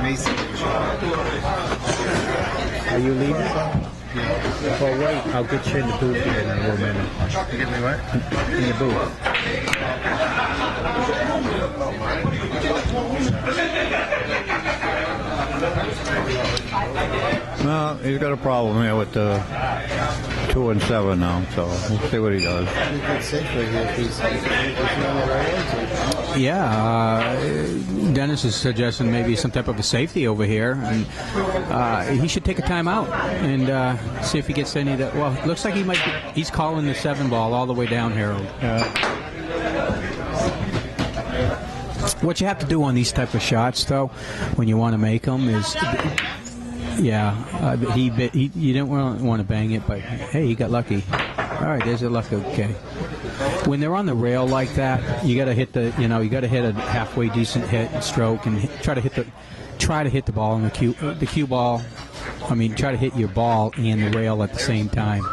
Mason. Are you leaving? Yeah. Well, wait. I'll get you in the booth here in a little minute. You get me what? In the booth. Well, he's got a problem here with 2 and 7 now, so we'll see what he does. Yeah, Dennis is suggesting maybe some type of a safety over here, and he should take a timeout and see if he gets any of that. Well, it looks like he's calling the 7 ball all the way down, Harold. What you have to do on these type of shots, though, when you want to make them, is Yeah, you don't want to bang it, but hey, he got lucky. All right, there's a luck. Okay. When they're on the rail like that, you got to hit you got to hit a halfway decent hit and stroke, and try to hit the ball in the cue ball. I mean, try to hit your ball and the rail at the same time.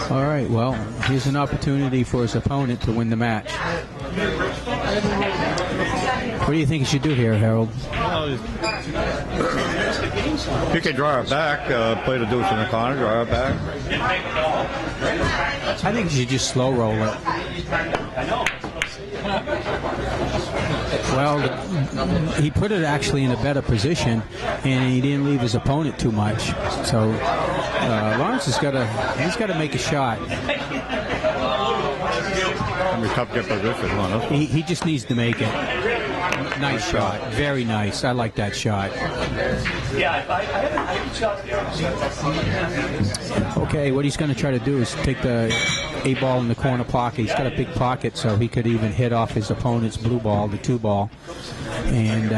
All right, well, here's an opportunity for his opponent to win the match. What do you think he should do here, Harold? Well, he could draw it back, play the deuce in the corner, draw it back. I think you should just slow roll it. Well, he put it actually in a better position, and he didn't leave his opponent too much. So Lawrence he's got to make a shot. Tough position, huh? He just needs to make it. Nice shot. Very nice. I like that shot. Okay, what he's going to try to do is take the 8-ball in the corner pocket. He's got a big pocket, so he could even hit off his opponent's blue ball, the 2-ball. And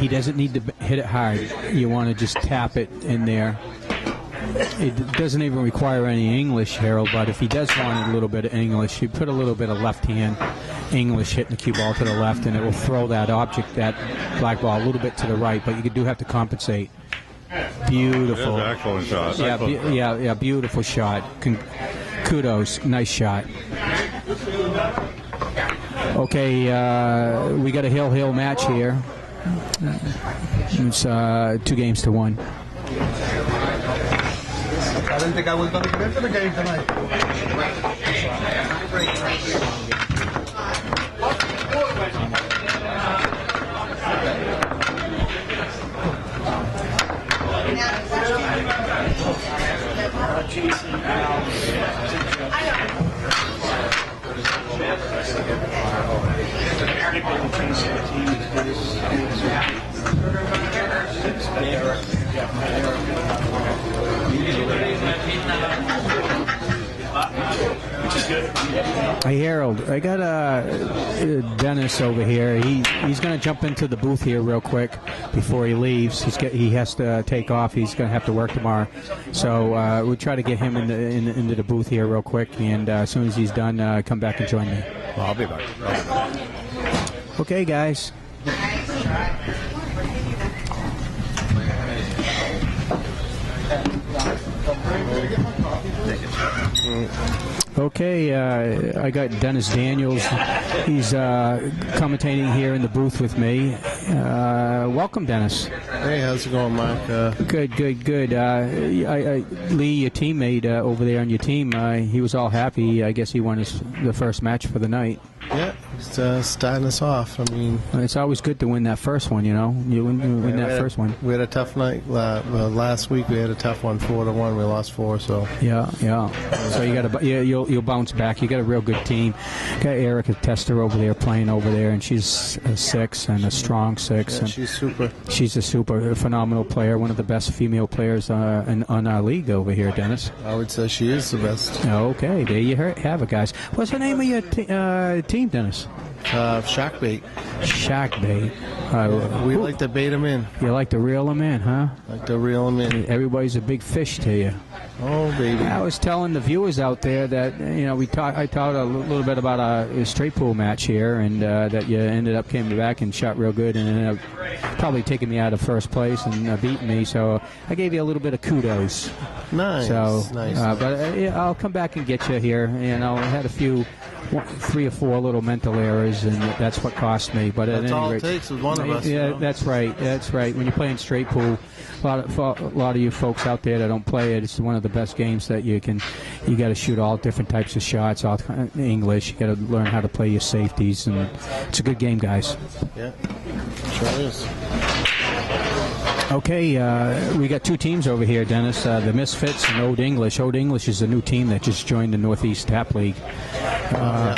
he doesn't need to hit it hard. You want to just tap it in there. It doesn't even require any English, Harold, but if he does want a little bit of English, you put a little bit of left-hand English hitting the cue ball to the left, and it will throw that object, that black ball, a little bit to the right, but you do have to compensate. Beautiful. That's an excellent shot. Yeah, beautiful shot. Kudos. Nice shot. Okay, we got a hill match here. It's 2-1. I didn't think I was going to get into the game tonight. Hey Harold, I got Dennis over here. He's going to jump into the booth here real quick before he leaves. He has to take off. He's going to have to work tomorrow, so we'll try to get him into the booth here real quick. And as soon as he's done, come back and join me. Well, I'll be back. Okay, guys. Okay, I got Dennis Daniels. He's commentating here in the booth with me. Welcome, Dennis. Hey, how's it going, Mike? Good. Lee, your teammate over there on your team, he was all happy. I guess he won the first match for the night. Yeah, he's starting us off. I mean, it's always good to win that first one, you know. You win that first one. We had a tough night. Last week we had a tough one, 4-1. We lost 4, so. Yeah. So you'll bounce back. You got a real good team. Got Erica Tester over there playing over there, and she's a 6 and a strong 6. Yeah, and she's super. She's a phenomenal player, one of the best female players on our league over here, Dennis. I would say she is the best. Okay, there you have it, guys. What's the name of your team, Dennis? Shack bait. Shack bait. We like to bait them in. You like to reel them in, huh? Like to reel them in. Everybody's a big fish to you. Oh, baby. I was telling the viewers out there that, you know, I talked a little bit about a straight pool match here, and that you came back and shot real good, and ended up probably taking me out of first place and beating me. So I gave you a little bit of kudos. Nice. So, nice. But I'll come back and get you here. You know, I had a few 3 or 4 little mental errors, and that's what cost me. But that's all it takes with one of us. Yeah, you know? That's right. When you're playing straight pool, a lot of you folks out there that don't play it, it's one of the best games that you got to shoot all different types of shots, all English. You got to learn how to play your safeties, and it's a good game, guys. Yeah, sure is. Okay, we got 2 teams over here, Dennis. The Misfits and Old English. Old English is a new team that just joined the Northeast Tap League.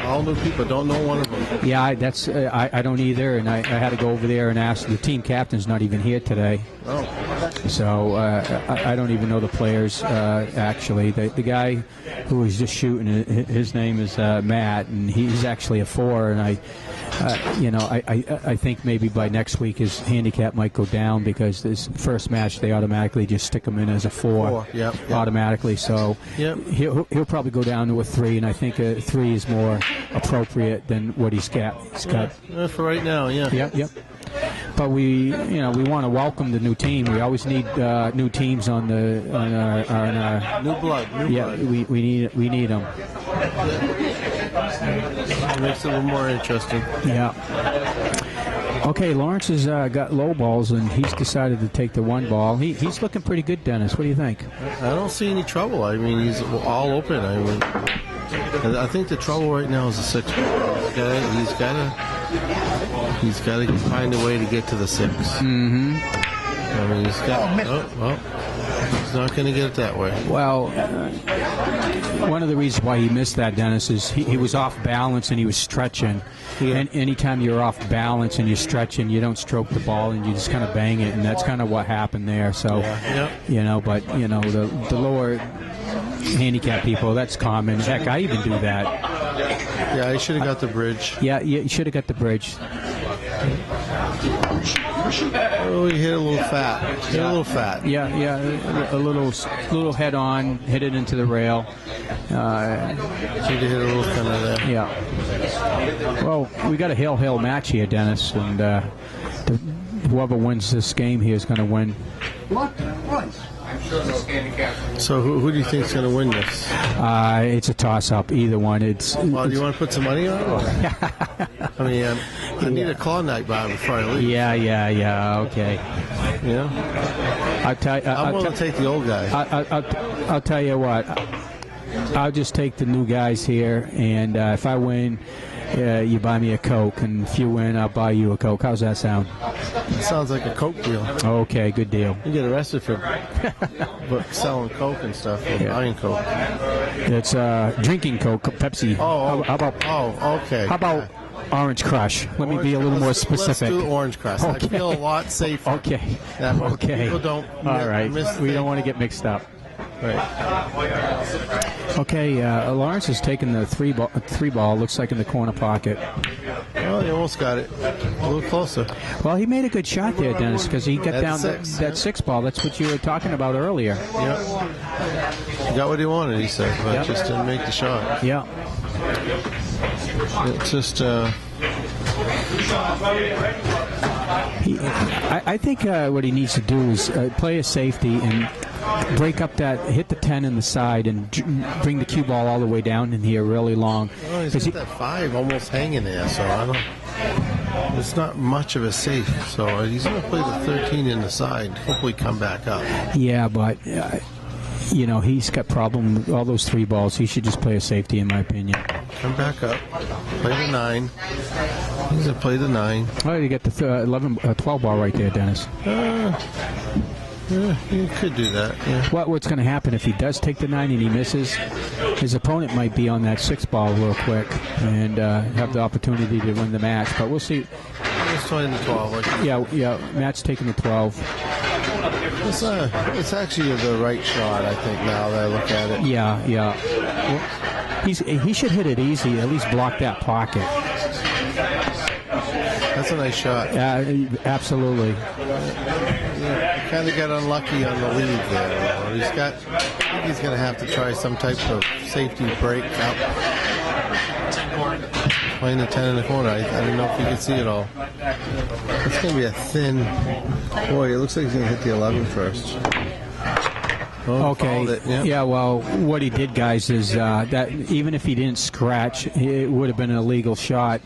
All new people, don't know one of them. Yeah, I don't either, and I had to go over there and ask. The team captain's not even here today. Oh. So I don't even know the players, actually. The guy who was just shooting, his name is Matt, and he's actually a 4, and I think maybe by next week his handicap might go down because this first match they automatically just stick him in as a 4. Yep. Automatically. So Yep. he'll probably go down to a 3, and I think a 3 is more appropriate than what he's got. For right now, yeah. Yep. But we want to welcome the new team. We always need new teams on our New blood. we need them. It makes it a little more interesting. Yeah. Okay, Lawrence has got low balls, and he's decided to take the 1 ball. He's looking pretty good, Dennis. What do you think? I don't see any trouble. I mean, he's all open. I think the trouble right now is the 6 ball. He's got to find a way to get to the 6. Mm-hmm. I mean, he's not going to get it that way. Well, one of the reasons why he missed that, Dennis, is he was off balance and he was stretching. Yeah. And anytime you're off balance and you're stretching, you don't stroke the ball and you just kind of bang it, and that's kind of what happened there. So, the lower handicap people, that's common. Heck, I even do that. Yeah, he should have got the bridge. Yeah, you should have got the bridge. Oh, he hit a little fat. Yeah, a little head on, hit it into the rail. Should have hit a little kind of there. Yeah. Well, we got a hail match here, Dennis, and whoever wins this game here is going to win. So who do you think is going to win this? It's a toss-up, either one. Do you want to put some money on it? I mean, I need a claw night bar before I leave. Yeah, okay. Yeah? I'm willing to take the old guy. I'll tell you what. I'll just take the new guys here, and if I win, you buy me a Coke, and if you win, I'll buy you a Coke. How's that sound? It sounds like a Coke deal. Okay, good deal. You get arrested for selling Coke and stuff, or buying Coke. It's drinking Coke, Pepsi. Okay. How about Orange Crush? Let me be a little more specific. Let's do Orange Crush. Okay. I feel a lot safer. Okay. Okay. People don't. All right. We don't want to get mixed up. Right. Okay, Lawrence has taken the 3 ball, looks like in the corner pocket. Well, he almost got it. A little closer. Well, he made a good shot there, Dennis, because he got down that 6 ball. That's what you were talking about earlier. Yeah. He got what he wanted, he said, but just didn't make the shot. Yeah. It's just... I think what he needs to do is play a safety and break up hit the 10 in the side and bring the cue ball all the way down in here really long. Well, he's got that 5 almost hanging there, so I don't... It's not much of a safe, so he's going to play the 13 in the side, hopefully come back up. Yeah, but... he's got problem with all those 3 balls. He should just play a safety, in my opinion. Come back up. Play the 9. He's going to play the 9. Oh, you get the 12 ball right there, Dennis. Yeah, you could do that. Yeah. What's going to happen if he does take the 9 and he misses? His opponent might be on that 6 ball real quick and have the opportunity to win the match. But we'll see. He's playing the 12. Yeah. Matt's taking the 12. It's actually the right shot, I think, now that I look at it. Yeah. Well, he should hit it easy, at least block that pocket. That's a nice shot. Absolutely. Yeah, kind of got unlucky on the lead there. I think he's going to have to try some type of safety break up. Playing the 10 in the corner. I don't know if you can see it all. It's going to be a thin... Boy, it looks like he's going to hit the 11 first. Oh, okay. Yeah, well, what he did, guys, is that even if he didn't scratch, it would have been an illegal shot.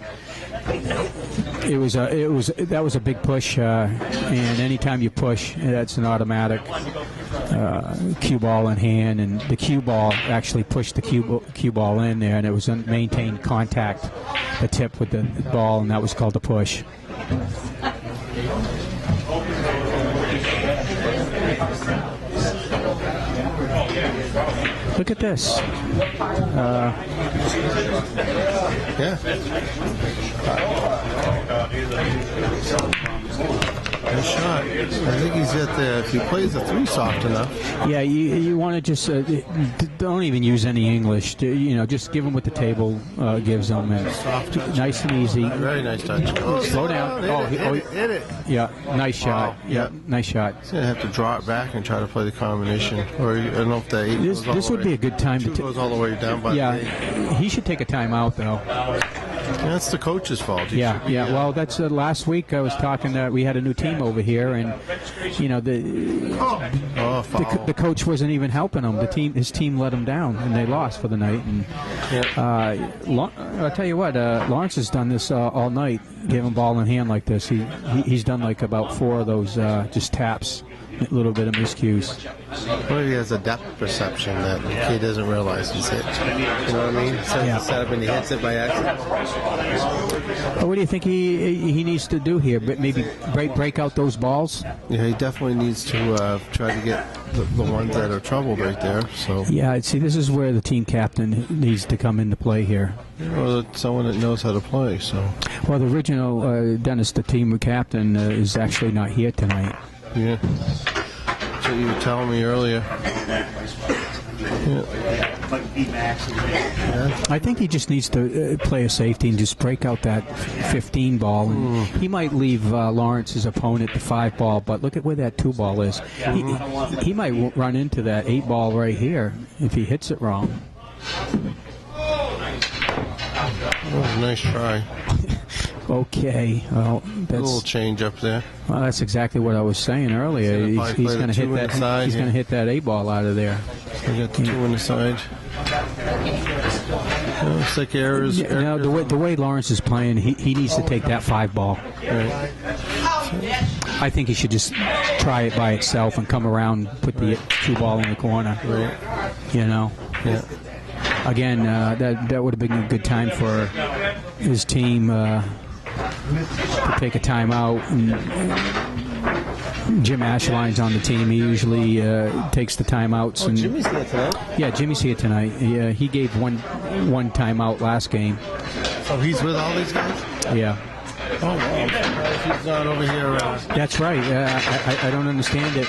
That was a big push, and anytime you push, that's an automatic cue ball in hand, and the cue ball actually pushed the cue ball in there, and it was maintained contact, the tip with the ball, and that was called a push. Look at this. Yeah. Nice shot. I think he's at the. If he plays the 3 soft enough. Yeah, you want to just don't even use any English. Just give him what the table gives him. And Soft touch. nice and easy. Very nice touch. Oh, Slow down. Hit it. Yeah, nice shot. Wow. Yeah, nice shot. He's going to have to draw it back and try to play the combination. Or I don't know if the 8 goes all This the would way. be a good time 2 to. goes all the way down by the 8. He should take a timeout though. That's the coach's fault. He Yeah, should be, yeah. Well, that's last week I was talking. We had a new team over here, and foul. the coach wasn't even helping him. His team let him down, and they lost for the night. And I'll tell you what, Lawrence has done this all night. Give him ball in hand like this. He's done like about 4 of those just taps, a little bit of miscues. What if he has a depth perception that the kid doesn't realize he's hit? You know what I mean? So Yeah. he set up and he hits it by accident. Well, what do you think he needs to do here? But maybe break out those balls. Yeah, he definitely needs to try to get the ones that are troubled right there. So, Yeah, see, this is where the team captain needs to come into play here. or someone that knows how to play. So, Well, the original Dennis, the team captain, is actually not here tonight. yeah, that's what you were telling me earlier. Yeah. I think he just needs to play a safety and just break out that 15 ball. And he might leave Lawrence's opponent the 5 ball, but look at where that 2 ball is. He might run into that 8 ball right here if he hits it wrong. That was a nice try. Okay, well, A little that's change up there. exactly what I was saying earlier. He's gonna He's play going the to hit 2 that. inside, He's going to yeah. hit that 8 ball out of there. We got the 2 on the side. Looks like errors. Yeah, now, the way Lawrence is playing, he needs to take that 5 ball. Right. I think he should just try it by itself and come around, put the 2 ball in the corner. Right. Yeah. Again, that would have been a good time for his team to take a timeout. And Jim Ashline's on the team. He usually takes the timeouts. And Jimmy's here tonight. yeah, Jimmy's here tonight. He gave one timeout last game. So he's with all these guys? Yeah. Oh, wow. I'm surprised he's not over here. That's right. I don't understand it.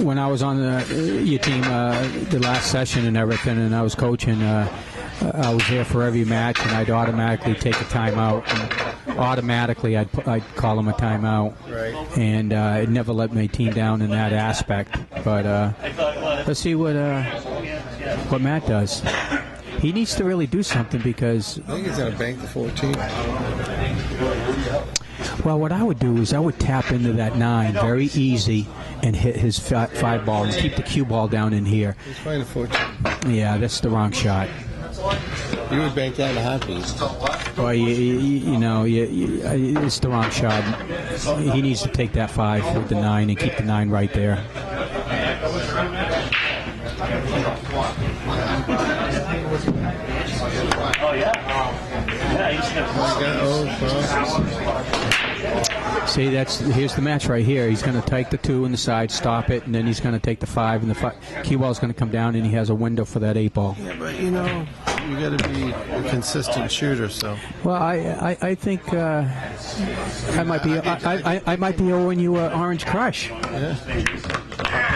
When I was on your team, the last session and everything, and I was coaching, I was there for every match, and I'd automatically take a timeout. And automatically, I'd call him a timeout. Right. And it never let my team down in that aspect. But let's see what Matt does. He needs to really do something because. I think he's going to bank the 14. Well, what I would do is I would tap into that 9 very easy and hit his 5 ball and keep the cue ball down in here. He's playing the 14. Yeah, that's the wrong shot. You would bank that in a heartbeat. Well, it's the wrong shot. He needs to take that 5 with the 9 and keep the 9 right there. Oh, yeah. See, here's the match right here. He's going to take the 2 in the side, stop it, and then he's going to take the 5, and the cue ball's going to come down, and he has a window for that 8 ball. Yeah, but you got to be a consistent shooter. So. Well, I think I might be owing you an Orange Crush. Yeah.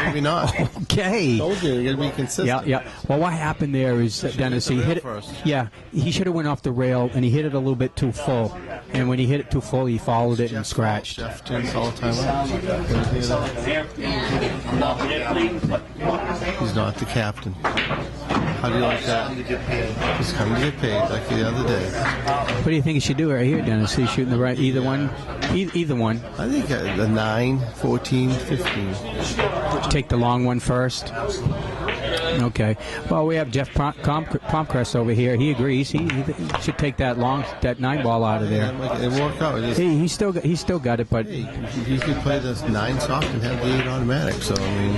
Maybe not. Okay. Told you got to be consistent. Yeah. Well, what happened there is Dennis, he hit it. First. Yeah, he should have went off the rail, and he hit it a little bit too full. And when he hit it too full, he followed it and scratched. Jeff turns all the time out. He's not the captain. How do you like that? He's coming to get paid like the other day. What do you think he should do right here, Dennis? He's shooting the right, either one. Either one. I think the 9, 14, 15. Take the long one first. Okay. Well, we have Jeff Pomcrest over here. He agrees. He should take that 9 ball out of there. It worked out. He still got it, but Hey, he could play this 9 soft and have the 8 automatic. So I mean,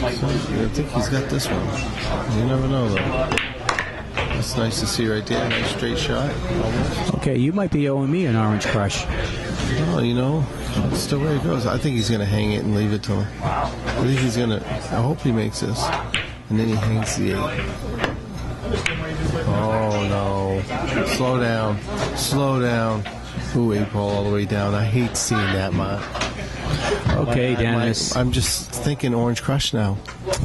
I think he's got this one. You never know though. That's nice to see right there. Nice straight shot. Almost. okay, you might be owing me an Orange Crush. No, that's the way it goes. I think he's going to hang it and leave it till. I think he's going to. I hope he makes this. and then he hangs the 8. Oh no! Slow down, slow down. Ooh, 8 ball all the way down. I hate seeing that, Mark. Okay, Dennis. I'm just thinking Orange Crush now.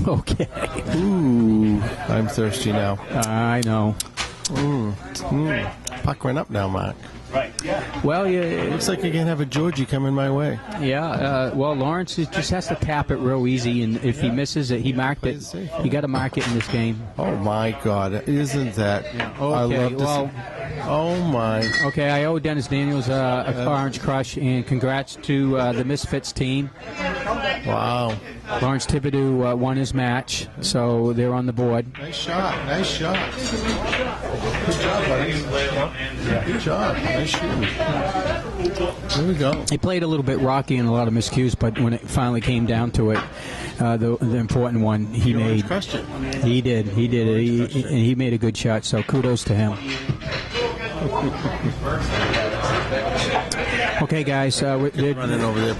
Okay. Ooh, I'm thirsty now. I know. Puckering up now, Mark. Well, yeah, Looks like I can have a Georgie coming my way. well, Lawrence just has to tap it real easy, and if he misses it, he marked it. You got to mark it in this game. Oh my God! Isn't that? I Okay, love to well, see. Oh my! okay, I owe Dennis Daniels a Orange Crush, and congrats to the Misfits team. Wow! Lawrence Thibedau won his match, so they're on the board. Nice shot! Nice shot! Good job, buddy. Good job! Nice shooting. There we go. He played a little bit rocky and a lot of miscues, but when it finally came down to it, the important one he made. Crushed it. He did. He made a good shot. So kudos to him. Okay, guys, they're Running over there.